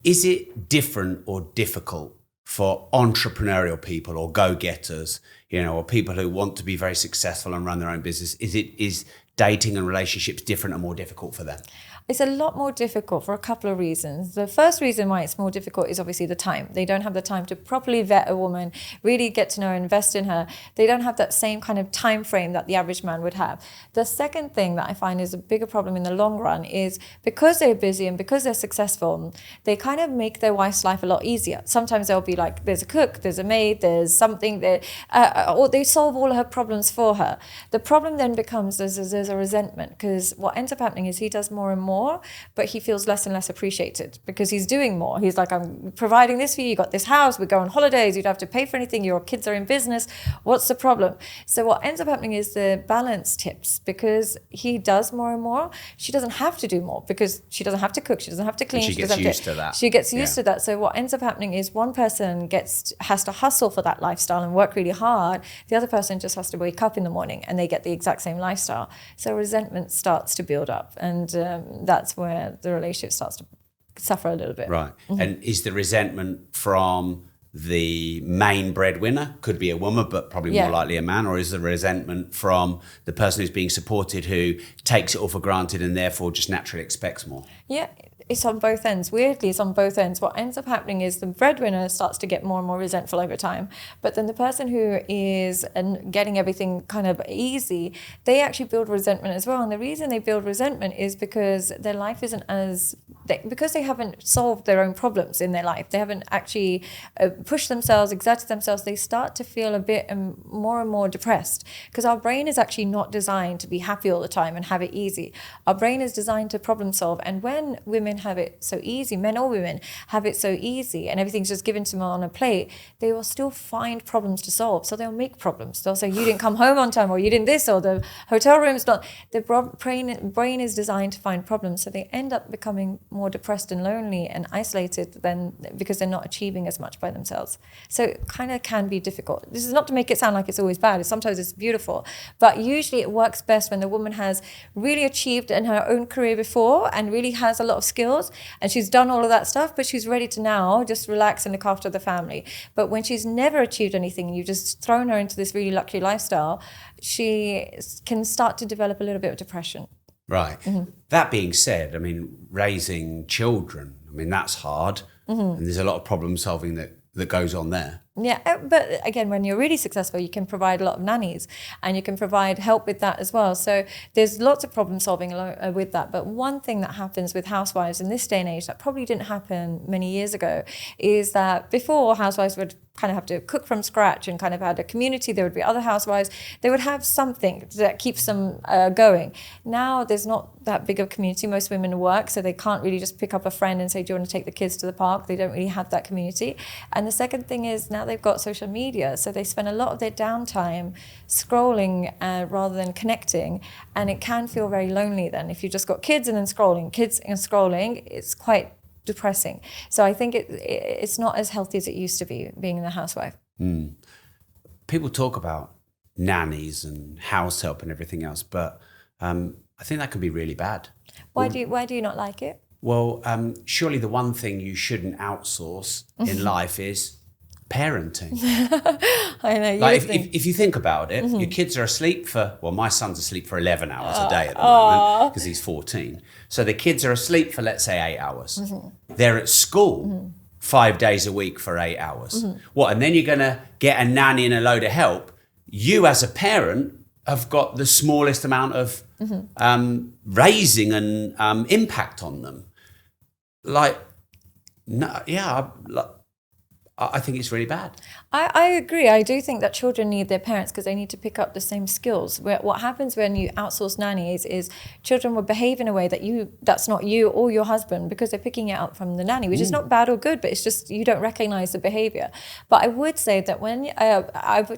Is it different or difficult for entrepreneurial people or go-getters, or people who want to be very successful and run their own business? Is dating and relationships different and more difficult for them? It's a lot more difficult for a couple of reasons. The first reason why it's more difficult is obviously the time. They don't have the time to properly vet a woman, really get to know her, invest in her. They don't have that same kind of time frame that the average man would have. The second thing that I find is a bigger problem in the long run is because they're busy and because they're successful, they kind of make their wife's life a lot easier. Sometimes they'll be like, there's a cook, there's a maid, there's something that, or they solve all of her problems for her. The problem then becomes there's a resentment, because what ends up happening is he does more and more, but he feels less and less appreciated because he's doing more. He's like, I'm providing this for you, you got this house, we go on holidays, you don't have to pay for anything, your kids are in business, what's the problem? So what ends up happening is the balance tips, because he does more and more, she doesn't have to do more because she doesn't have to cook, she doesn't have to clean. She gets used to that. She gets used to that. So what ends up happening is one person has to hustle for that lifestyle and work really hard. The other person just has to wake up in the morning and they get the exact same lifestyle. So resentment starts to build up, and that's where the relationship starts to suffer a little bit. Right. Mm-hmm. And is the resentment from the main breadwinner, could be a woman, but probably more likely a man, or is the resentment from the person who's being supported who takes it all for granted and therefore just naturally expects more? Yeah, it's on both ends. Weirdly, it's on both ends. What ends up happening is the breadwinner starts to get more and more resentful over time. But then the person who is getting everything kind of easy, they actually build resentment as well. And the reason they build resentment is because their life isn't because they haven't solved their own problems in their life. They haven't actually pushed themselves, exerted themselves. They start to feel a bit more and more depressed, because our brain is actually not designed to be happy all the time and have it easy. Our brain is designed to problem solve. And when women have it so easy, men or women have it so easy, and everything's just given to them on a plate, they will still find problems to solve. So they'll make problems. They'll say, you didn't come home on time, or you didn't this, or the hotel room's not. The brain is designed to find problems. So they end up becoming more depressed and lonely and isolated because they're not achieving as much by themselves. So it kind of can be difficult. This is not to make it sound like it's always bad. Sometimes it's beautiful. But usually it works best when the woman has really achieved in her own career before and really has a lot of skills, and she's done all of that stuff, but she's ready to now just relax and look after the family. But when she's never achieved anything and you've just thrown her into this really luxury lifestyle, she can start to develop a little bit of depression. Right. Mm-hmm. That being said, I mean, raising children, I mean, that's hard. Mm-hmm. And there's a lot of problem solving that goes on there. Yeah, but again, when you're really successful, you can provide a lot of nannies and you can provide help with that as well. So there's lots of problem solving with that. But one thing that happens with housewives in this day and age that probably didn't happen many years ago is that before, housewives would kind of have to cook from scratch and kind of had a community. There would be other housewives. They would have something that keeps them going. Now there's not that big of a community. Most women work, so they can't really just pick up a friend and say, do you want to take the kids to the park? They don't really have that community. And the second thing is now they've got social media, so they spend a lot of their downtime scrolling rather than connecting, and it can feel very lonely then. If you just got kids and then scrolling, it's quite depressing. So I think it's not as healthy as it used to be, being a housewife. Mm. People talk about nannies and house help and everything else, but I think that can be really bad. Why do you not like it? Well, surely the one thing you shouldn't outsource in life is parenting. I know. Like if you think about it, your kids are asleep my son's asleep for 11 hours a day at the moment because he's 14. So the kids are asleep for, let's say, 8 hours. Mm-hmm. They're at school 5 days a week for 8 hours. Mm-hmm. What? And then you're going to get a nanny and a load of help. You as a parent have got the smallest amount of raising and impact on them. I think it's really bad. I agree. I do think that children need their parents because they need to pick up the same skills. What happens when you outsource nannies is children will behave in a way that's not you or your husband, because they're picking it up from the nanny, which is not bad or good, but it's just you don't recognize the behavior. But I would say that when I've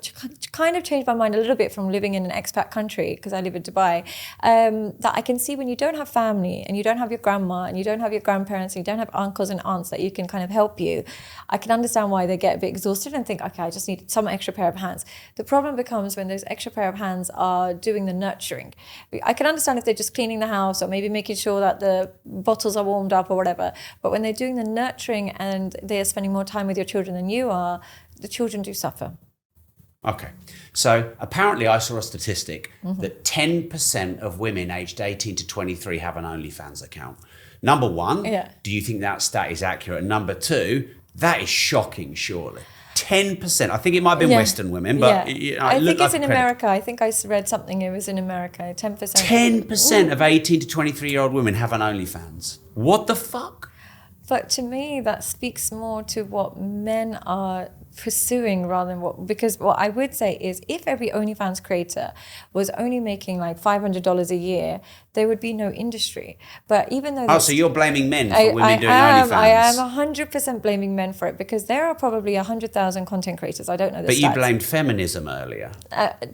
kind of changed my mind a little bit from living in an expat country, because I live in Dubai, that I can see when you don't have family and you don't have your grandma and you don't have your grandparents and you don't have uncles and aunts that you can kind of help you, I can understand why they get a bit exhausted and think, okay, I just need some extra pair of hands. The problem becomes when those extra pair of hands are doing the nurturing. I can understand if they're just cleaning the house or maybe making sure that the bottles are warmed up or whatever, but when they're doing the nurturing and they are spending more time with your children than you are, the children do suffer. Okay. So apparently I saw a statistic that 10% of women aged 18 to 23 have an OnlyFans account. Number one, do you think that stat is accurate? And number two, that is shocking, surely. 10%. I think it might have been Western women, but I think it's in America. I think I read something, it was in America, 10%. 10% of 18 to 23-year-old women have an OnlyFans. What the fuck? But to me, that speaks more to what men are pursuing rather than because what I would say is if every OnlyFans creator was only making like $500 a year, there would be no industry. But even though... so you're blaming men for women doing OnlyFans? I am 100% blaming men for it because there are probably 100,000 content creators. I don't know the stats. But you blamed feminism earlier.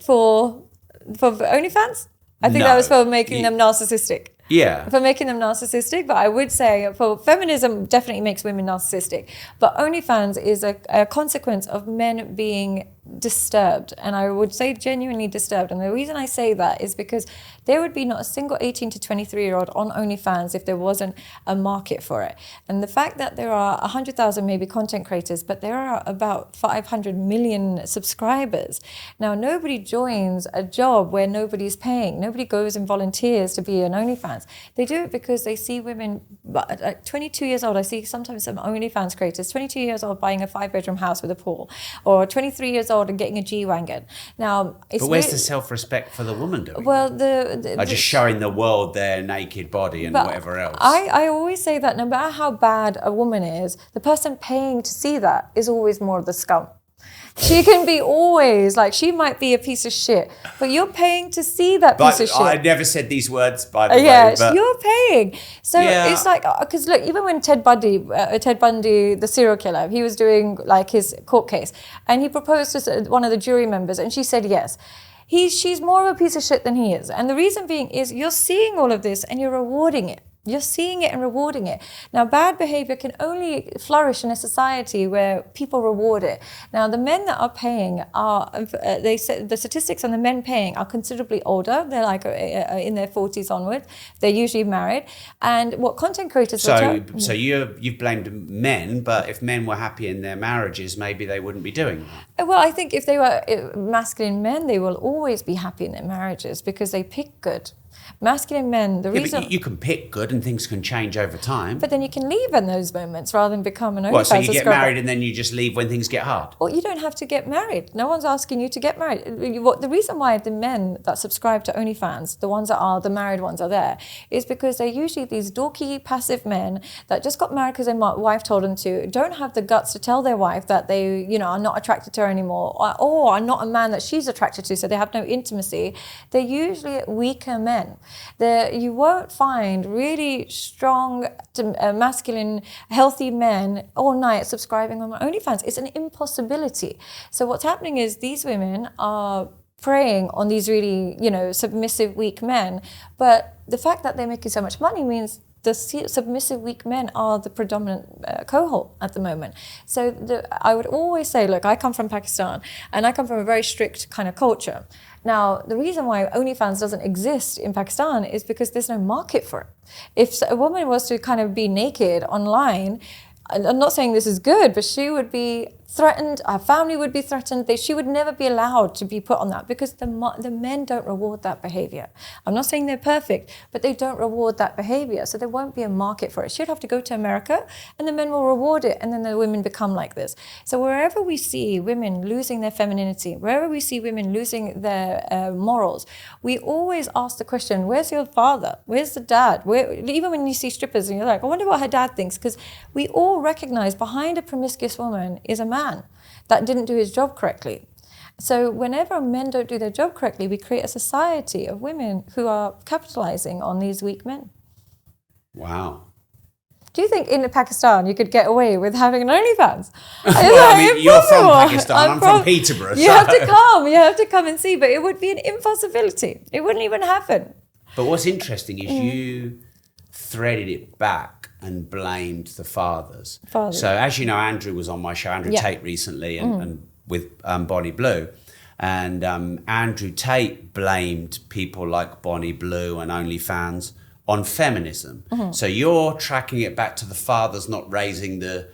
For OnlyFans? I think that was for making them narcissistic. Yeah. For making them narcissistic. But I would say for feminism definitely makes women narcissistic. But OnlyFans is a consequence of men being disturbed. And I would say genuinely disturbed. And the reason I say that is because there would be not a single 18 to 23-year-old on OnlyFans if there wasn't a market for it. And the fact that there are 100,000 maybe content creators, but there are about 500 million subscribers. Now, nobody joins a job where nobody's paying. Nobody goes and volunteers to be an OnlyFans. They do it because they see women, at 22 years old, I see sometimes some OnlyFans creators, 22 years old buying a 5-bedroom house with a pool, or 23 years old and getting a G-Wagon. Now, but where's the self-respect for the woman doing well, that? Just showing the world their naked body and whatever else. I always say that no matter how bad a woman is, the person paying to see that is always more of the scum. She can be always, like, she might be a piece of shit, but you're paying to see that piece of shit. I never said these words, by the way. Yeah, you're paying. So it's like, because look, even when Ted Bundy, the serial killer, he was doing like his court case, and he proposed to one of the jury members, and she said yes. She's more of a piece of shit than he is. And the reason being is you're seeing all of this and you're rewarding it. You're seeing it and rewarding it. Now, bad behavior can only flourish in a society where people reward it. Now, the men that are paying are, they say the statistics on the men paying are considerably older. They're like in their 40s onward. They're usually married. And what content creators... So you've blamed men, but if men were happy in their marriages, maybe they wouldn't be doing that. Well, I think if they were masculine men, they will always be happy in their marriages because they pick good. Masculine men, the reason... But you can pick good and things can change over time. But then you can leave in those moments rather than become an OnlyFans What, so you get married and then you just leave when things get hard? Well, you don't have to get married. No one's asking you to get married. The reason why the men that subscribe to OnlyFans, the ones that are, the married ones are there, is because they're usually these dorky, passive men that just got married because their wife told them to, don't have the guts to tell their wife that they, are not attracted to her anymore, or are not a man that she's attracted to, so they have no intimacy. They're usually weaker men. You won't find really strong, masculine, healthy men all night subscribing on OnlyFans. It's an impossibility. So what's happening is these women are preying on these really, submissive, weak men. But the fact that they're making so much money means the submissive, weak men are the predominant cohort at the moment. So I would always say, look, I come from Pakistan and I come from a very strict kind of culture. Now, the reason why OnlyFans doesn't exist in Pakistan is because there's no market for it. If a woman was to kind of be naked online, I'm not saying this is good, but she would be threatened, our family would be threatened. She would never be allowed to be put on that because the men don't reward that behavior. I'm not saying they're perfect, but they don't reward that behavior. So there won't be a market for it. She'd have to go to America and the men will reward it and then the women become like this. So wherever we see women losing their femininity, wherever we see women losing their morals, we always ask the question, where's your father? Where's the dad? Even when you see strippers and you're like, I wonder what her dad thinks, because we all recognize behind a promiscuous woman is a man that didn't do his job correctly. So whenever men don't do their job correctly, we create a society of women who are capitalizing on these weak men. Wow. Do you think in Pakistan you could get away with having an OnlyFans? You're from Pakistan, I'm from Peterborough. You have to come and see, but it would be an impossibility. It wouldn't even happen. But what's interesting is you threaded it back and blamed the fathers. So as you know, Andrew was on my show, Andrew Tate recently, and with Bonnie Blue. And Andrew Tate blamed people like Bonnie Blue and OnlyFans on feminism. So you're tracking it back to the fathers not raising the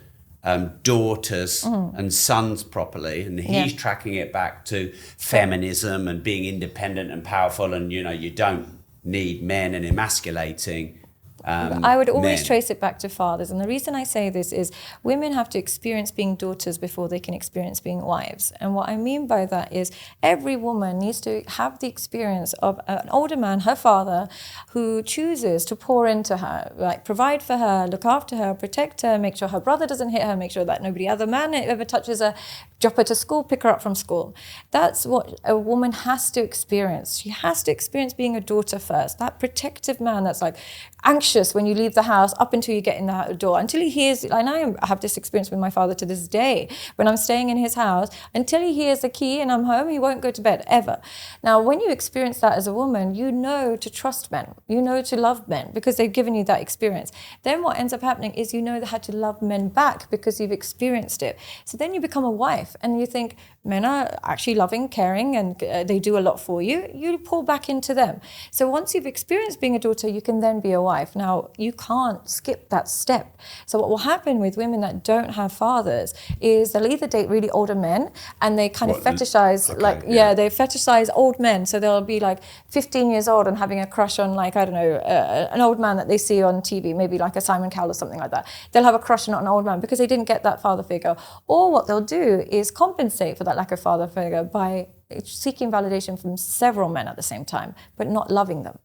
daughters and sons properly, and he's tracking it back to feminism and being independent and powerful, and you don't need men and emasculating. I would always men. trace it back to fathers. And the reason I say this is women have to experience being daughters before they can experience being wives. And what I mean by that is every woman needs to have the experience of an older man, her father, who chooses to pour into her, like provide for her, look after her, protect her, make sure her brother doesn't hit her, make sure that nobody other man ever touches her, drop her to school, pick her up from school. That's what a woman has to experience. She has to experience being a daughter first. That protective man that's like anxious when you leave the house up until you get in the door, until he hears, and I have this experience with my father to this day, when I'm staying in his house, until he hears the key and I'm home, he won't go to bed, ever. Now, when you experience that as a woman, you know to trust men, you know to love men, because they've given you that experience. Then what ends up happening is you know how to love men back because you've experienced it. So then you become a wife and you think, men are actually loving, caring, and they do a lot for you. You pour back into them. So once you've experienced being a daughter, you can then be a wife. Now, you can't skip that step. So what will happen with women that don't have fathers is they'll either date really older men and they kind of fetishize, they fetishize old men. So they'll be like 15 years old and having a crush on, like, I don't know, an old man that they see on TV, maybe like a Simon Cowell or something like that. They'll have a crush on an old man because they didn't get that father figure. Or what they'll do is compensate for that lack of father figure by seeking validation from several men at the same time, but not loving them.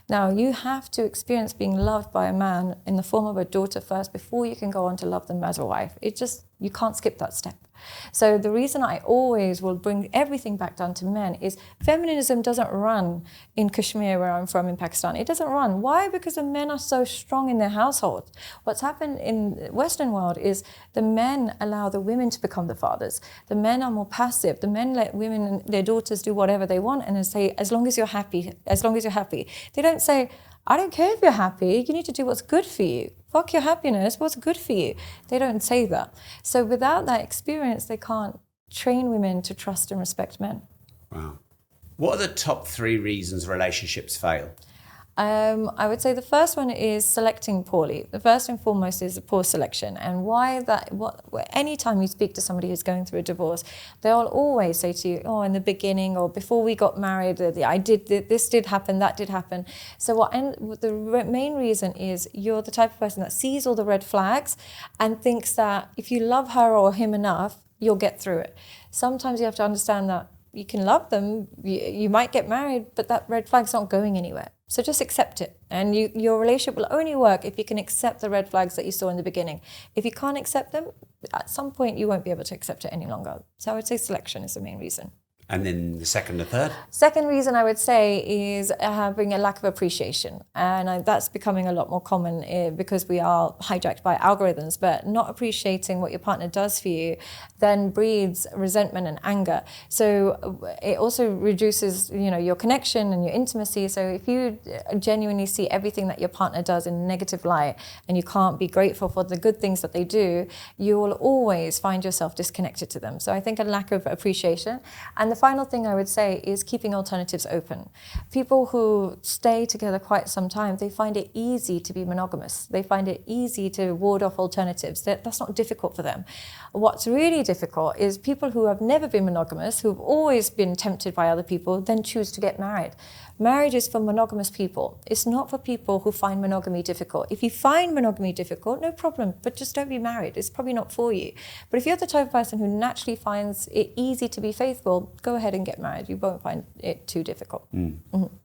Now, you have to experience being loved by a man in the form of a daughter first before you can go on to love them as a wife. You can't skip that step. So the reason I always will bring everything back down to men is feminism doesn't run in Kashmir, where I'm from, in Pakistan. It doesn't run. Why? Because the men are so strong in their household. What's happened in the Western world is the men allow the women to become the fathers. The men are more passive. The men let women and their daughters do whatever they want and they say, as long as you're happy, as long as you're happy. They don't say, I don't care if you're happy, you need to do what's good for you. Fuck your happiness, what's good for you? They don't say that. So without that experience, they can't train women to trust and respect men. Wow. What are the top 3 reasons relationships fail? I would say the first one is selecting poorly. The first and foremost is a poor selection. And why that? Anytime you speak to somebody who's going through a divorce, they'll always say to you, oh, in the beginning or before we got married, this did happen, that did happen. So the main reason is you're the type of person that sees all the red flags and thinks that if you love her or him enough, you'll get through it. Sometimes you have to understand that you can love them, you might get married, but that red flag's not going anywhere. So just accept it. And your relationship will only work if you can accept the red flags that you saw in the beginning. If you can't accept them, at some point you won't be able to accept it any longer. So I would say selection is the main reason. And then the second or third? Second reason I would say is having a lack of appreciation. And that's becoming a lot more common because we are hijacked by algorithms, but not appreciating what your partner does for you then breeds resentment and anger. So it also reduces, your connection and your intimacy. So if you genuinely see everything that your partner does in a negative light and you can't be grateful for the good things that they do, you will always find yourself disconnected to them. So I think a lack of appreciation. And the final thing I would say is keeping alternatives open. People who stay together quite some time, they find it easy to be monogamous. They find it easy to ward off alternatives. That's not difficult for them. What's really difficult is people who have never been monogamous, who've always been tempted by other people, then choose to get married. Marriage is for monogamous people. It's not for people who find monogamy difficult. If you find monogamy difficult, no problem, but just don't be married. It's probably not for you. But if you're the type of person who naturally finds it easy to be faithful, go ahead and get married. You won't find it too difficult. Mm. Mm-hmm.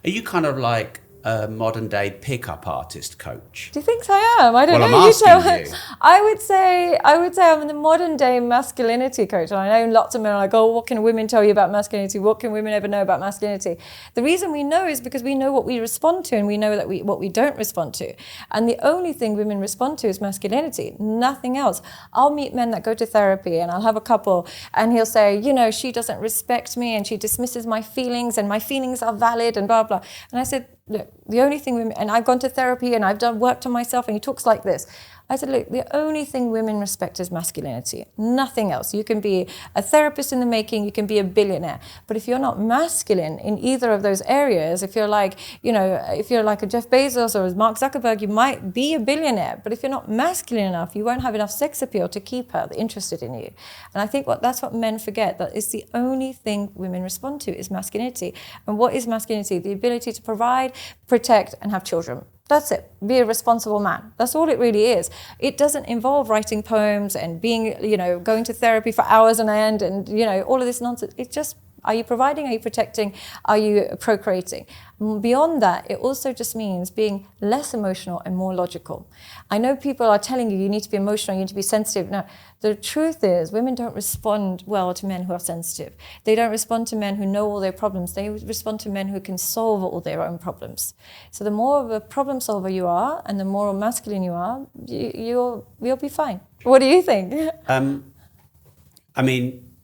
Are you kind of like a modern day pickup artist coach? Do you think I am? I don't know. I'm asking you. I would say I'm the modern day masculinity coach. And I know lots of men are like, oh, what can women tell you about masculinity? What can women ever know about masculinity? The reason we know is because we know what we respond to and we know that what we don't respond to. And the only thing women respond to is masculinity, nothing else. I'll meet men that go to therapy and I'll have a couple and he'll say, she doesn't respect me and she dismisses my feelings and my feelings are valid and blah, blah. And I said, look, the only thing and I've gone to therapy and I've worked on myself, and he talks like this. I said, look, the only thing women respect is masculinity, nothing else. You can be a therapist in the making, you can be a billionaire. But if you're not masculine in either of those areas, if you're like, if you're like a Jeff Bezos or a Mark Zuckerberg, you might be a billionaire. But if you're not masculine enough, you won't have enough sex appeal to keep her interested in you. And I think that's what men forget, that it's the only thing women respond to is masculinity. And what is masculinity? The ability to provide, protect, and have children. That's it. Be a responsible man. That's all it really is. It doesn't involve writing poems and being, going to therapy for hours on end and, all of this nonsense. It's just, are you providing? Are you protecting? Are you procreating? Beyond that, it also just means being less emotional and more logical. I know people are telling you need to be emotional, you need to be sensitive. No, the truth is women don't respond well to men who are sensitive. They don't respond to men who know all their problems. They respond to men who can solve all their own problems. So the more of a problem solver you are and the more masculine you are, you'll be fine. What do you think? I mean,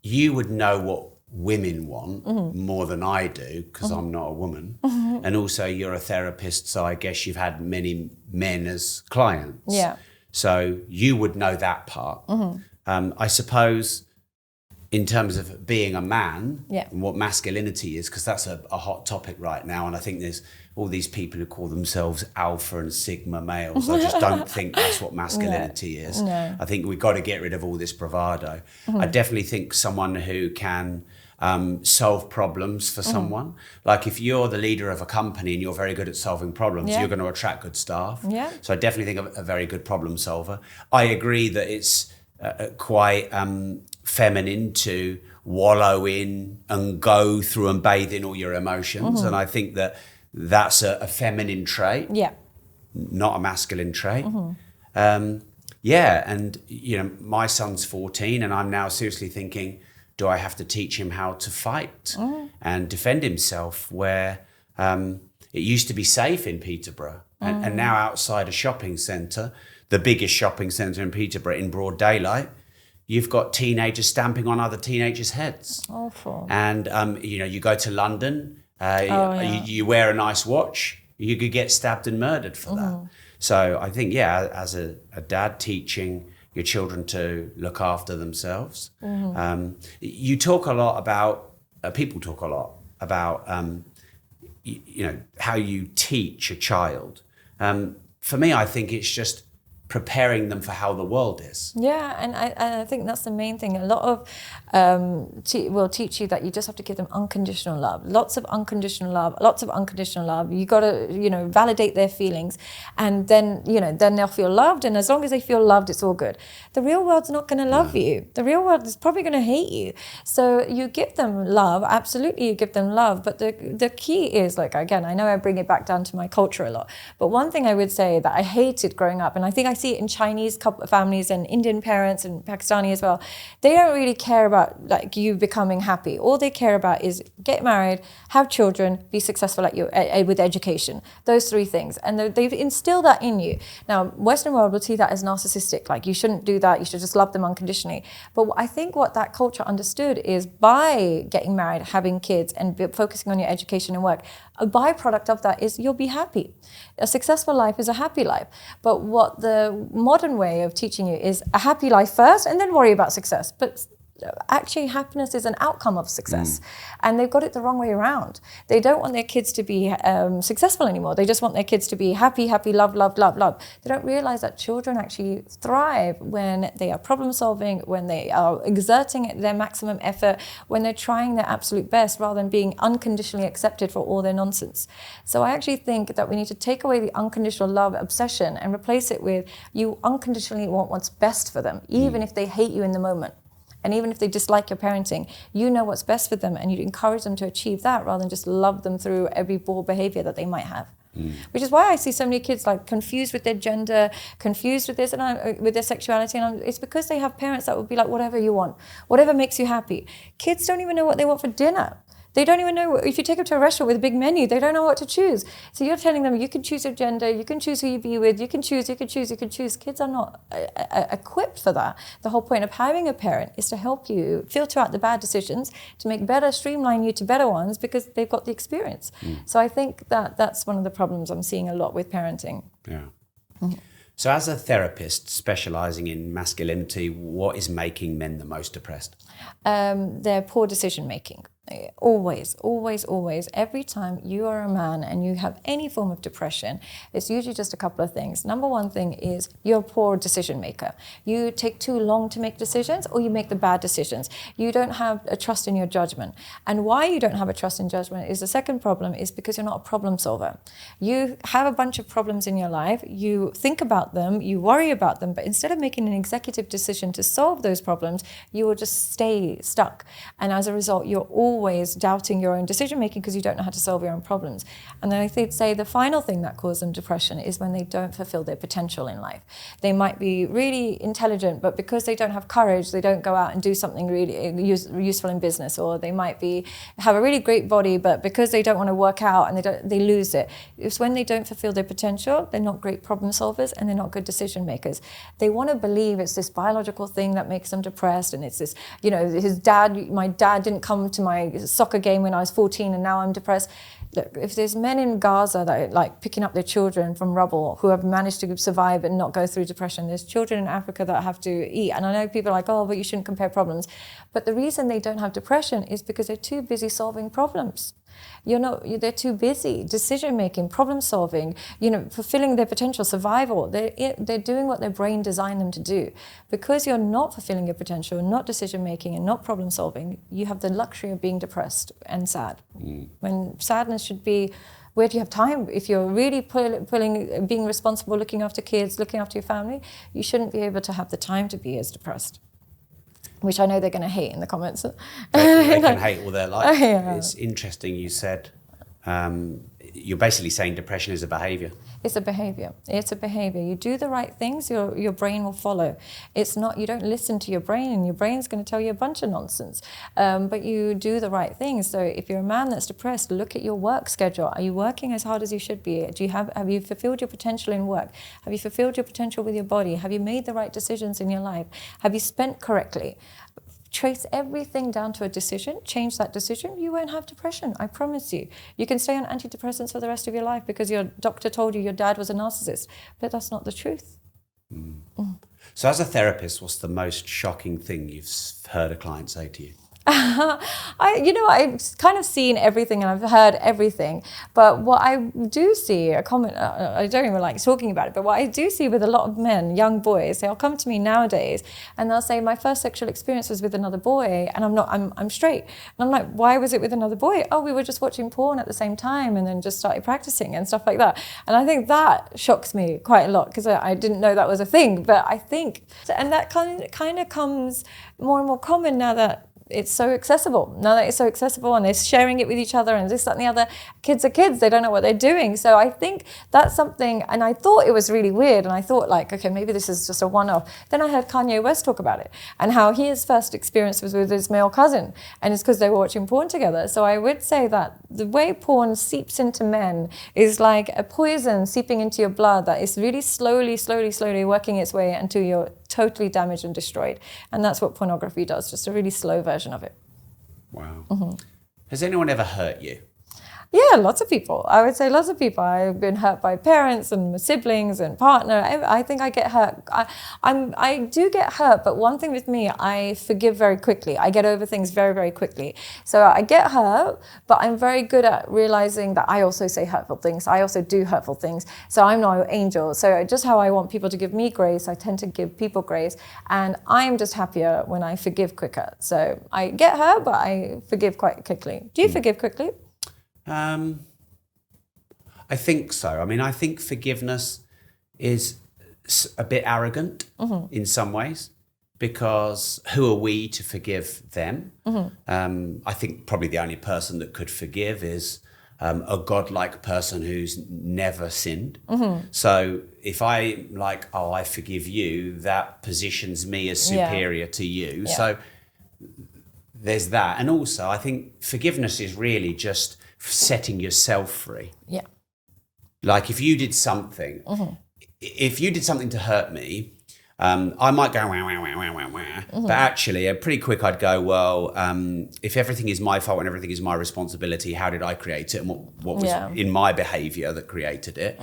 you would know what women want more than I do because I'm not a woman. And also you're a therapist, so I guess you've had many men as clients. Yeah. So you would know that part. I suppose in terms of being a man and what masculinity is, because that's a hot topic right now. And I think there's all these people who call themselves alpha and sigma males. I just don't think that's what masculinity is. No. I think we've got to get rid of all this bravado. I definitely think someone who can solve problems for someone. Like if you're the leader of a company and you're very good at solving problems, you're going to attract good staff. Yeah. So I definitely think of a very good problem solver. I agree that it's quite feminine to wallow in and go through and bathe in all your emotions. And I think that that's a feminine trait, not a masculine trait. And my son's 14 and I'm now seriously thinking, do I have to teach him how to fight and defend himself, where it used to be safe in Peterborough and now outside a shopping centre, the biggest shopping centre in Peterborough, in broad daylight, you've got teenagers stamping on other teenagers' heads. Awful. And, you go to London, you wear a nice watch, you could get stabbed and murdered for that. So I think, as a dad teaching your children to look after themselves. You talk a lot about, people talk a lot about, how you teach a child. For me, I think it's just preparing them for how the world is. Yeah, and I think that's the main thing. A lot of will teach you that you just have to give them unconditional love. Lots of unconditional love. You got to, validate their feelings, and then they'll feel loved. And as long as they feel loved, it's all good. The real world's not going to love you. The real world is probably going to hate you. So you give them love. Absolutely, you give them love. But the key is, like, again, I know I bring it back down to my culture a lot. But one thing I would say that I hated growing up, and I think I see it in Chinese families and Indian parents and Pakistani as well, they don't really care about like you becoming happy. All they care about is get married, have children, be successful with education. Those three things. And they've instilled that in you. Now, Western world will see that as narcissistic. Like, you shouldn't do that. You should just love them unconditionally. But I think what that culture understood is by getting married, having kids, and focusing on your education and work, a byproduct of that is you'll be happy. A successful life is a happy life. But what the modern way of teaching you is a happy life first and then worry about success. But actually, happiness is an outcome of success. And they've got it the wrong way around. They don't want their kids to be successful anymore. They just want their kids to be happy, love. They don't realize that children actually thrive when they are problem solving, when they are exerting their maximum effort, when they're trying their absolute best rather than being unconditionally accepted for all their nonsense. So I actually think that we need to take away the unconditional love obsession and replace it with you unconditionally want what's best for them, even if they hate you in the moment. And even if they dislike your parenting, you know what's best for them and you encourage them to achieve that rather than just love them through every poor behavior that they might have. Which is why I see so many kids like confused with their gender, confused with this and with their sexuality. And it's because they have parents that would be like, whatever you want, whatever makes you happy. Kids don't even know what they want for dinner. They don't even know, if you take them to a restaurant with a big menu, they don't know what to choose. So you're telling them you can choose your gender, you can choose who you be with, you can choose. Kids are not equipped for that. The whole point of having a parent is to help you filter out the bad decisions, to make better, streamline you to better ones because they've got the experience. So I think that that's one of the problems I'm seeing a lot with parenting. Yeah. So as a therapist specializing in masculinity, what is making men the most depressed? Their poor decision making. Always, always, always. Every time you are a man and you have any form of depression, it's usually just a couple of things. Number one thing is you're a poor decision maker. You take too long to make decisions, or you make the bad decisions. You don't have a trust in your judgment. And why you don't have a trust in judgment is the second problem, is because you're not a problem solver. You have a bunch of problems in your life, you think about them, you worry about them, but instead of making an executive decision to solve those problems, you will just stay stuck. And as a result, you're always doubting your own decision making because you don't know how to solve your own problems. And then I think say the final thing that causes them depression is when they don't fulfill their potential in life. They might be really intelligent, but because they don't have courage, they don't go out and do something really useful in business. Or they might have a really great body, but because they don't want to work out and they lose it. It's when they don't fulfill their potential, they're not great problem solvers and they're not good decision makers. They want to believe it's this biological thing that makes them depressed, and it's this, my dad didn't come to my soccer game when I was 14 and now I'm depressed. Look, if there's men in Gaza that are like picking up their children from rubble who have managed to survive and not go through depression, there's children in Africa that have to eat. And I know people are like, oh, but you shouldn't compare problems. But the reason they don't have depression is because they're too busy solving problems. They're too busy decision making, problem solving, fulfilling their potential, survival. They're doing what their brain designed them to do. Because you're not fulfilling your potential, not decision making and not problem solving, you have the luxury of being depressed and sad. When sadness should be, where do you have time? If you're really being responsible, looking after kids, looking after your family, you shouldn't be able to have the time to be as depressed. Which I know they're going to hate in the comments. They can hate all their life. Yeah. It's interesting you said, you're basically saying depression is a behaviour. It's a behaviour. It's a behaviour. You do the right things, your brain will follow. It's not, you don't listen to your brain, and your brain's going to tell you a bunch of nonsense. But you do the right things. So if you're a man that's depressed, look at your work schedule. Are you working as hard as you should be? Have you fulfilled your potential in work? Have you fulfilled your potential with your body? Have you made the right decisions in your life? Have you spent correctly? Trace everything down to a decision, change that decision, you won't have depression, I promise you. You can stay on antidepressants for the rest of your life because your doctor told you your dad was a narcissist, but that's not the truth. So as a therapist, what's the most shocking thing you've heard a client say to you? I've kind of seen everything and I've heard everything, but what I do see, I don't even like talking about it, but what I do see with a lot of men, young boys, they'll come to me nowadays and they'll say, my first sexual experience was with another boy and I'm straight. And I'm like, why was it with another boy? Oh, we were just watching porn at the same time and then just started practicing and stuff like that. And I think that shocks me quite a lot because I didn't know that was a thing, but I think, and that kind of comes more and more common now that it's so accessible. Now that it's so accessible and they're sharing it with each other and this, that and the other, kids are kids, they don't know what they're doing. So I think that's something, and I thought it was really weird and I thought like, okay, maybe this is just a one-off. Then I heard Kanye West talk about it and how his first experience was with his male cousin, and it's because they were watching porn together. So I would say that the way porn seeps into men is like a poison seeping into your blood that is really slowly working its way until you're totally damaged and destroyed. And that's what pornography does, just a really slow version of it. Wow. Has anyone ever hurt you? Yeah, lots of people. I would say lots of people. I've been hurt by parents and my siblings and partner. I think I get hurt. I do get hurt, but one thing with me, I forgive very quickly. I get over things very, very quickly. So I get hurt, but I'm very good at realizing that I also say hurtful things. I also do hurtful things. So I'm not an angel. So just how I want people to give me grace, I tend to give people grace. And I'm just happier when I forgive quicker. So I get hurt, but I forgive quite quickly. Do you forgive quickly? I think so. I mean, I think forgiveness is a bit arrogant in some ways, because who are we to forgive them? I think probably the only person that could forgive is a godlike person who's never sinned. So if I like, oh, I forgive you, that positions me as superior to you. Yeah. So there's that. And also I think forgiveness is really just setting yourself free. Yeah. Like if you did something, to hurt me, I might go, wah, wah, wah, wah, wah, wah. But actually, pretty quick I'd go, well, if everything is my fault and everything is my responsibility, how did I create it? And what was in my behavior that created it?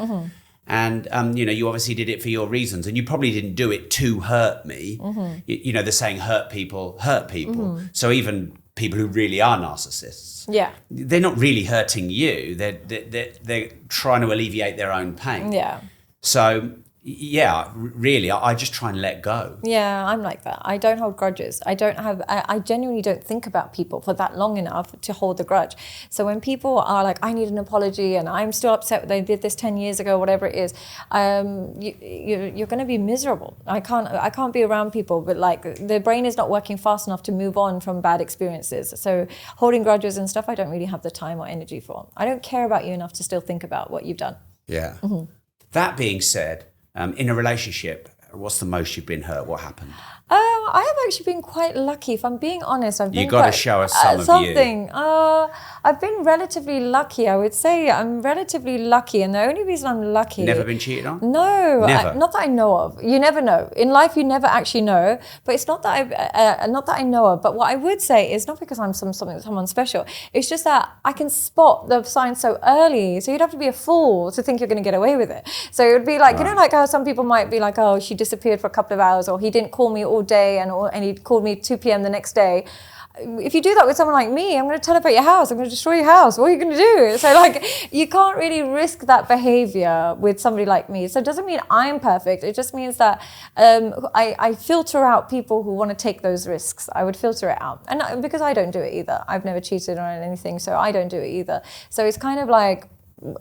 And, you obviously did it for your reasons, and you probably didn't do it to hurt me. The saying, hurt people hurt people. So even people who really are narcissists, they're not really hurting you. They're trying to alleviate their own pain. Yeah. So, really, I just try and let go. Yeah, I'm like that. I don't hold grudges. I genuinely don't think about people for that long enough to hold the grudge. So when people are like, I need an apology and I'm still upset they did this 10 years ago, whatever it is, you're going to be miserable. I can't be around people, but like the brain is not working fast enough to move on from bad experiences. So holding grudges and stuff, I don't really have the time or energy for. I don't care about you enough to still think about what you've done. Yeah. That being said, in a relationship, what's the most you've been hurt? What happened? I have actually been quite lucky. If I'm being honest, I've been You got to show us some of something. I've been relatively lucky. I would say I'm relatively lucky, and the only reason I'm lucky. Never been cheated on? No, Never. Not that I know of. You never know. In life, you never actually know. But it's not that I know of. But what I would say is not because I'm someone special. It's just that I can spot the signs so early. So you'd have to be a fool to think you're going to get away with it. So it would be like, like how some people might be like, oh, she disappeared for a couple of hours, or he didn't call me all day, and he called me 2 p.m. the next day. If you do that with someone like me, I'm going to turn up at your house. I'm going to destroy your house. What are you going to do? So like, you can't really risk that behavior with somebody like me. So it doesn't mean I'm perfect. It just means that I filter out people who want to take those risks. I would filter it out. And because I don't do it either. I've never cheated on anything, so I don't do it either. So it's kind of like,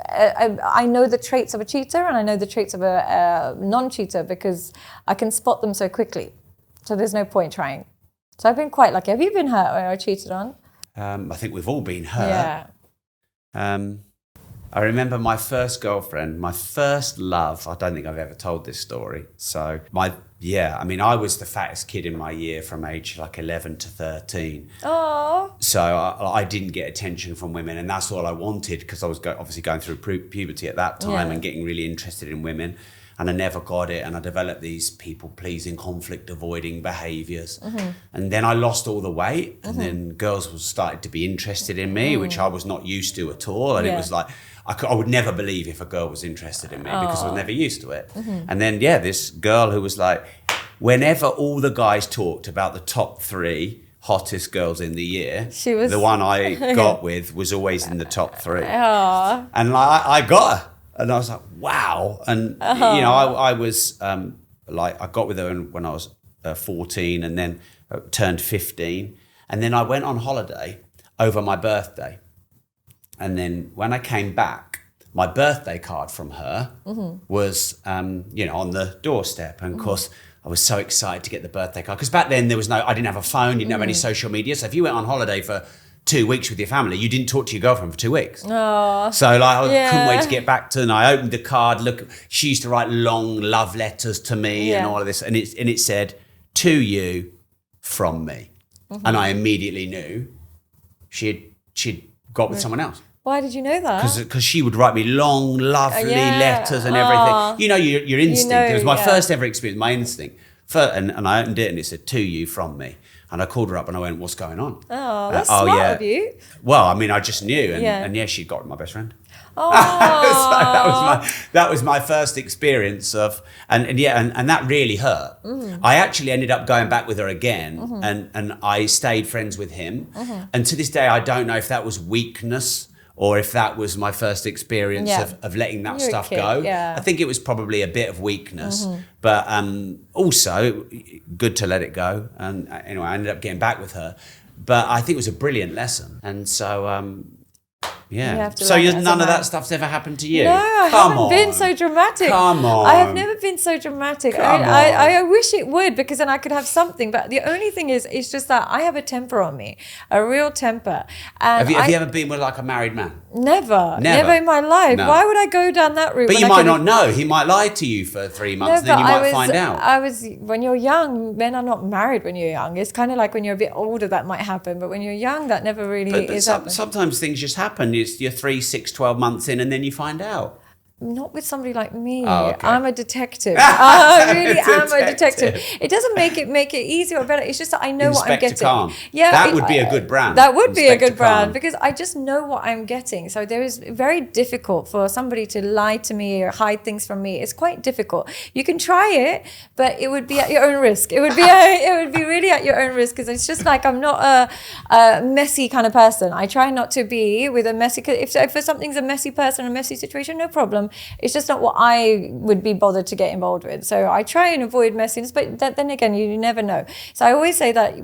I know the traits of a cheater and I know the traits of a non-cheater because I can spot them so quickly. So there's no point trying. So I've been quite lucky. Have you been hurt or cheated on? I think we've all been hurt. Yeah. I remember my first girlfriend, my first love. I don't think I've ever told this story. So I was the fattest kid in my year from age like 11 to 13. Oh. So I didn't get attention from women, and that's all I wanted because I was obviously going through puberty at that time and getting really interested in women. And I never got it, and I developed these people-pleasing, conflict-avoiding behaviours. And then I lost all the weight, and then girls started to be interested in me, which I was not used to at all. And it was like, I would never believe if a girl was interested in me because I was never used to it. And then, this girl who was like, whenever all the guys talked about the top 3 hottest girls in the year, the one I got with was always in the top 3. And I got her. And I was like, wow. And, I was I got with her when I was 14 and then turned 15. And then I went on holiday over my birthday. And then when I came back, my birthday card from her was, on the doorstep. And of course, I was so excited to get the birthday card. Because back then I didn't have a phone, didn't have any social media. So if you went on holiday for 2 weeks with your family, you didn't talk to your girlfriend for 2 weeks. Oh, so I couldn't wait to get back to her. And I opened the card. Look, she used to write long love letters to me and all of this. And it said, to you, from me. And I immediately knew she'd got with someone else. Why did you know that? Because she would write me long, lovely letters and everything. Your instinct. It was my first ever experience, my instinct. And I opened it and it said, to you, from me. And I called her up and I went, what's going on? Oh, that's smart of you. Well, I mean, I just knew. And she'd got with my best friend. Oh. So that was my first experience of, and that really hurt. I actually ended up going back with her again and I stayed friends with him. And to this day, I don't know if that was weakness or if that was my first experience of letting that stuff go. Yeah. I think it was probably a bit of weakness, but also good to let it go. And anyway, I ended up getting back with her. But I think it was a brilliant lesson. And so, so none of that stuff's ever happened to you? No, I haven't been so dramatic. Come on. I have never been so dramatic. I wish it would, because then I could have something. But the only thing is, it's just that I have a temper on me, a real temper. And have you ever been with like a married man? Never in my life. No. Why would I go down that route? But you might not know. He might lie to you for 3 months, then you might find out. When you're young, men are not married when you're young. It's kind of like when you're a bit older that might happen. But when you're young, that never really is happening. Sometimes things just happen. You're 3, 6, 12 months in and then you find out. Not with somebody like me. Oh, okay. I'm a detective. I really am a detective. It doesn't make it easier or better. It's just that I know what I'm Inspector getting. Calm. Yeah, That would be a good brand. That would be a Inspector good brand Calm. because I just know what I'm getting. So there is very difficult for somebody to lie to me or hide things from me. It's quite difficult. You can try it, but it would be at your own risk. It would be really at your own risk because it's just like I'm not a messy kind of person. I try not to be with a messy. If something's a messy person, a messy situation, no problem. It's just not what I would be bothered to get involved with. So I try and avoid messiness, but then again, you never know. So I always say that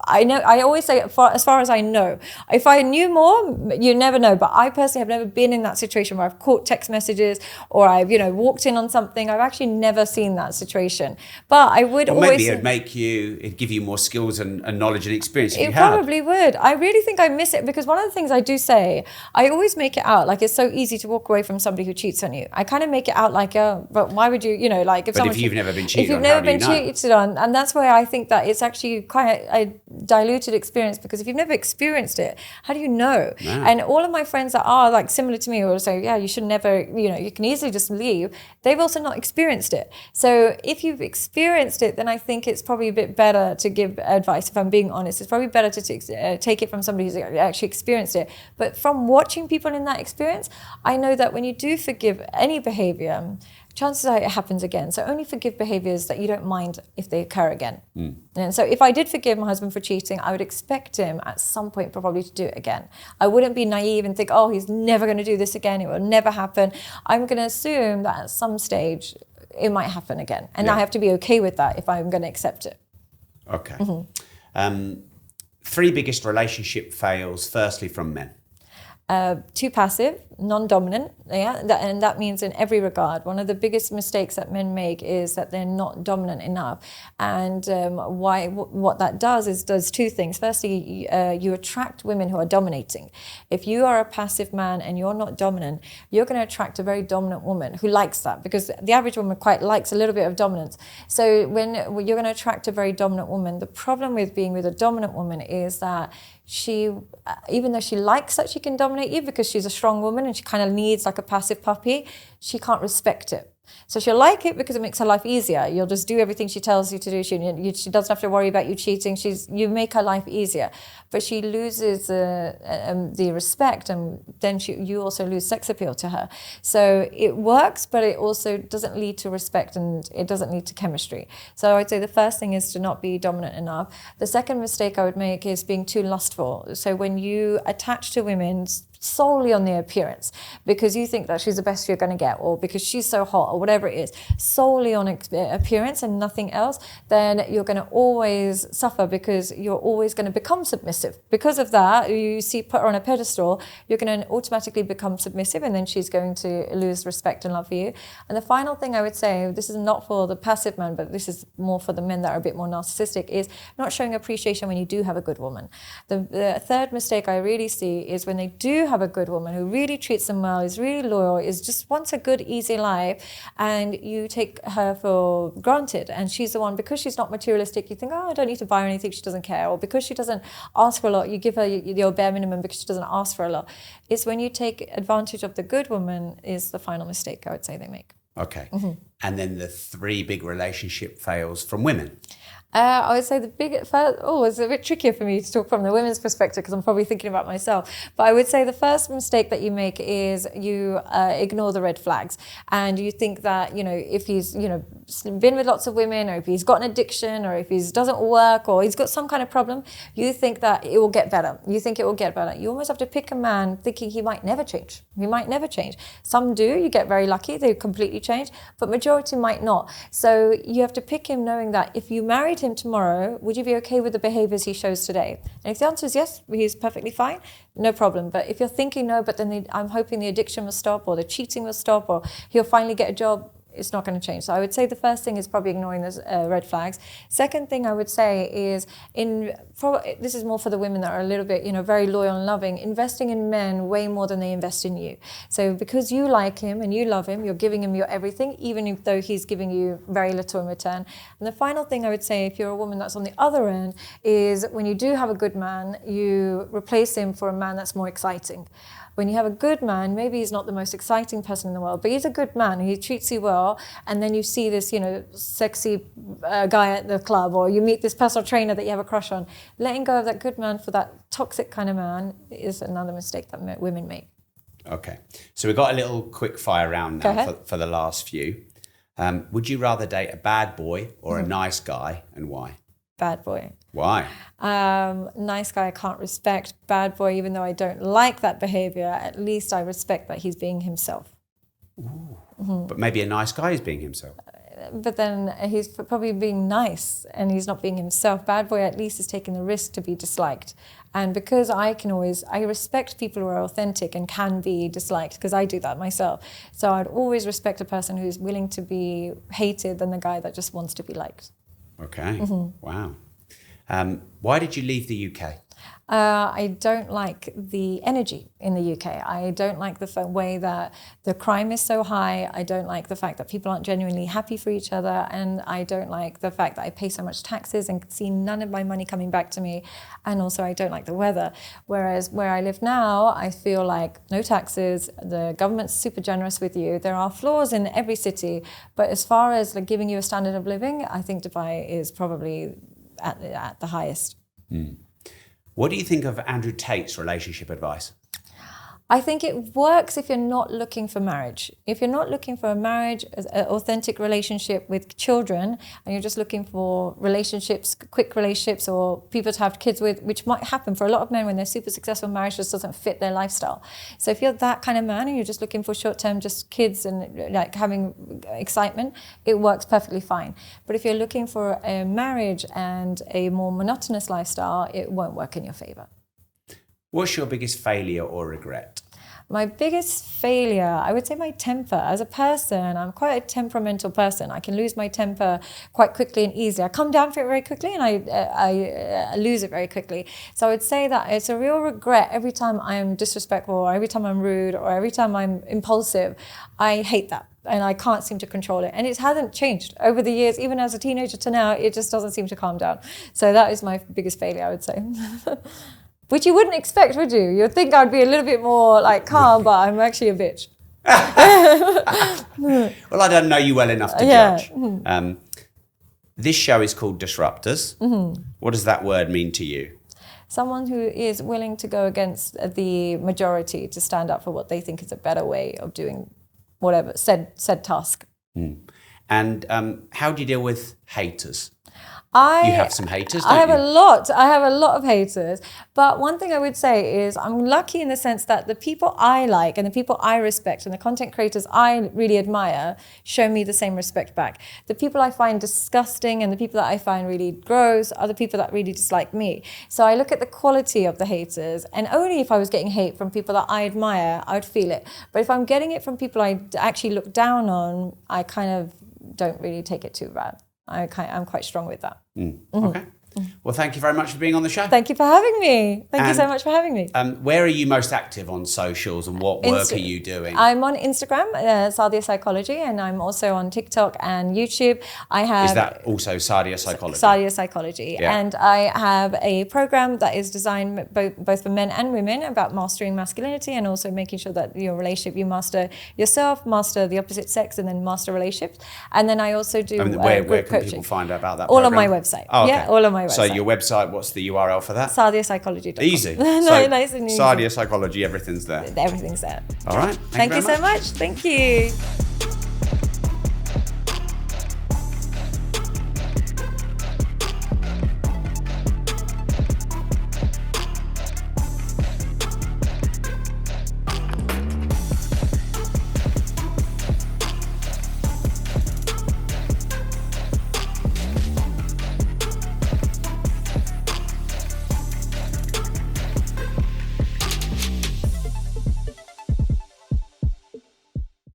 I always say as far as I know. If I knew more, you never know. But I personally have never been in that situation where I've caught text messages or I've walked in on something. I've actually never seen that situation. But I would always. Maybe it'd give you more skills and knowledge and experience. If It probably would. I really think I miss it because one of the things I do say, I always make it out like it's so easy to walk away from somebody who cheats on you. I kind of make it out like, but why would you, like if But if you've never been cheated on, if you've never been cheated on, and that's where I think that it's actually quite a diluted experience because if you've never experienced it, how do you know? No. And all of my friends that are like similar to me will say, yeah, you should never, you can easily just leave. They've also not experienced it. So if you've experienced it, then I think it's probably a bit better to give advice. If I'm being honest, it's probably better to take it from somebody who's actually experienced it. But from watching people in that experience, I know that when you do forgive any behavior, chances are it happens again. So only forgive behaviors that you don't mind if they occur again. And so if I did forgive my husband for cheating, I would expect him at some point probably to do it again. I wouldn't be naive and think, oh, he's never going to do this again. It will never happen. I'm going to assume that at some stage it might happen again. And I have to be okay with that if I'm going to accept it. Okay. 3 biggest relationship fails, firstly from men. Too passive, non-dominant, and that means in every regard. One of the biggest mistakes that men make is that they're not dominant enough, and what that does 2 things. Firstly, you attract women who are dominating. If you are a passive man and you're not dominant, you're going to attract a very dominant woman who likes that because the average woman quite likes a little bit of dominance. So when you're going to attract a very dominant woman, the problem with being with a dominant woman is that she, even though she likes that she can dominate you because she's a strong woman and she kind of needs like a passive puppy, she can't respect it. So she'll like it because it makes her life easier. You'll just do everything she tells you to do. She doesn't have to worry about you cheating. You make her life easier. But she loses the respect, and then you also lose sex appeal to her. So it works, but it also doesn't lead to respect and it doesn't lead to chemistry. So I'd say the first thing is to not be dominant enough. The second mistake I would make is being too lustful. So when you attach to women solely on their appearance because you think that she's the best you're going to get or because she's so hot or whatever it is, solely on appearance and nothing else, then you're going to always suffer because you're always going to become submissive. Because of that, you put her on a pedestal, you're going to automatically become submissive and then she's going to lose respect and love for you. And the final thing I would say, this is not for the passive man, but this is more for the men that are a bit more narcissistic, is not showing appreciation when you do have a good woman. The third mistake I really see is when they do have a good woman who really treats them well, is really loyal, is just wants a good, easy life, and you take her for granted. And she's the one, because she's not materialistic, you think, oh, I don't need to buy her anything, she doesn't care. Or because she doesn't ask for a lot, you give her your bare minimum because she doesn't ask for a lot. It's when you take advantage of the good woman is the final mistake I would say they make. Okay. And then the 3 big relationship fails from women. I would say it's a bit trickier for me to talk from the women's perspective because I'm probably thinking about myself. But I would say the first mistake that you make is you ignore the red flags. And you think that, if he's, been with lots of women, or if he's got an addiction, or if he doesn't work, or he's got some kind of problem, you think that it will get better. You think it will get better. You almost have to pick a man thinking he might never change. He might never change. Some do, you get very lucky, they completely change, but majority might not. So you have to pick him knowing that if you married him tomorrow, would you be okay with the behaviors he shows today? And if the answer is yes, he's perfectly fine, no problem. But if you're thinking no, but then I'm hoping the addiction will stop, or the cheating will stop, or he'll finally get a job, it's not going to change. So I would say the first thing is probably ignoring those red flags. Second thing I would say is this is more for the women that are a little bit, very loyal and loving, investing in men way more than they invest in you. So because you like him and you love him, you're giving him your everything, even though he's giving you very little in return. And the final thing I would say, if you're a woman that's on the other end, is when you do have a good man, you replace him for a man that's more exciting. When you have a good man, maybe he's not the most exciting person in the world, but he's a good man. He treats you well, and then you see this, sexy guy at the club, or you meet this personal trainer that you have a crush on. Letting go of that good man for that toxic kind of man is another mistake that women make. Okay, so we've got a little quick fire round now for the last few. Would you rather date a bad boy or a nice guy, and why? Bad boy. Why? Nice guy I can't respect. Bad boy, even though I don't like that behavior, at least I respect that he's being himself. But maybe a nice guy is being himself. But then he's probably being nice and he's not being himself. Bad boy at least is taking the risk to be disliked. And because I respect people who are authentic and can be disliked, because I do that myself. So I'd always respect a person who's willing to be hated than the guy that just wants to be liked. Okay. Wow. Why did you leave the UK? I don't like the energy in the UK. I don't like the way that the crime is so high. I don't like the fact that people aren't genuinely happy for each other. And I don't like the fact that I pay so much taxes and see none of my money coming back to me. And also I don't like the weather. Whereas where I live now, I feel like no taxes. The government's super generous with you. There are flaws in every city. But as far as giving you a standard of living, I think Dubai is probably at the highest. What do you think of Andrew Tate's relationship advice? I think it works if you're not looking for marriage. If you're not looking for a marriage, an authentic relationship with children, and you're just looking for relationships, quick relationships, or people to have kids with, which might happen for a lot of men when they're super successful, marriage just doesn't fit their lifestyle. So if you're that kind of man and you're just looking for short-term, just kids and having excitement, it works perfectly fine. But if you're looking for a marriage and a more monotonous lifestyle, it won't work in your favor. What's your biggest failure or regret? My biggest failure, I would say my temper. As a person, I'm quite a temperamental person. I can lose my temper quite quickly and easily. I come down for it very quickly and I lose it very quickly. So I would say that it's a real regret every time I'm disrespectful, or every time I'm rude, or every time I'm impulsive. I hate that. And I can't seem to control it. And it hasn't changed over the years, even as a teenager to now, it just doesn't seem to calm down. So that is my biggest failure, I would say. Which you wouldn't expect, would you? You'd think I'd be a little bit more calm, but I'm actually a bitch. Well, I don't know you well enough to judge. This show is called Disruptors. What does that word mean to you? Someone who is willing to go against the majority, to stand up for what they think is a better way of doing whatever, said task. And how do you deal with haters? You have some haters, don't I have you? I have a lot of haters. But one thing I would say is I'm lucky in the sense that the people I like and the people I respect and the content creators I really admire show me the same respect back. The people I find disgusting and the people that I find really gross are the people that really dislike me. So I look at the quality of the haters, and only if I was getting hate from people that I admire, I would feel it. But if I'm getting it from people I actually look down on, I kind of don't really take it too bad. I'm quite strong with that. Okay. Well, thank you very much for being on the show. Thank you for having me. Thank you so much for having me. Where are you most active on socials, and what work are you doing? I'm on Instagram, Sadia Psychology, and I'm also on TikTok and YouTube. Is that also Sadia Psychology? Sadia Psychology. Yeah. And I have a program that is designed both for men and women about mastering masculinity, and also making sure that your relationship, you master yourself, master the opposite sex, and then master relationships. And then I also do where group can coaching. people find out about that All program? on my website. Oh, okay. Yeah, all on my website. So your website, what's the URL for that? SadiaPsychology.com. Easy. Nice and easy. Sadia Psychology, everything's there. Everything's there. All right. Thank you so much. Thank you.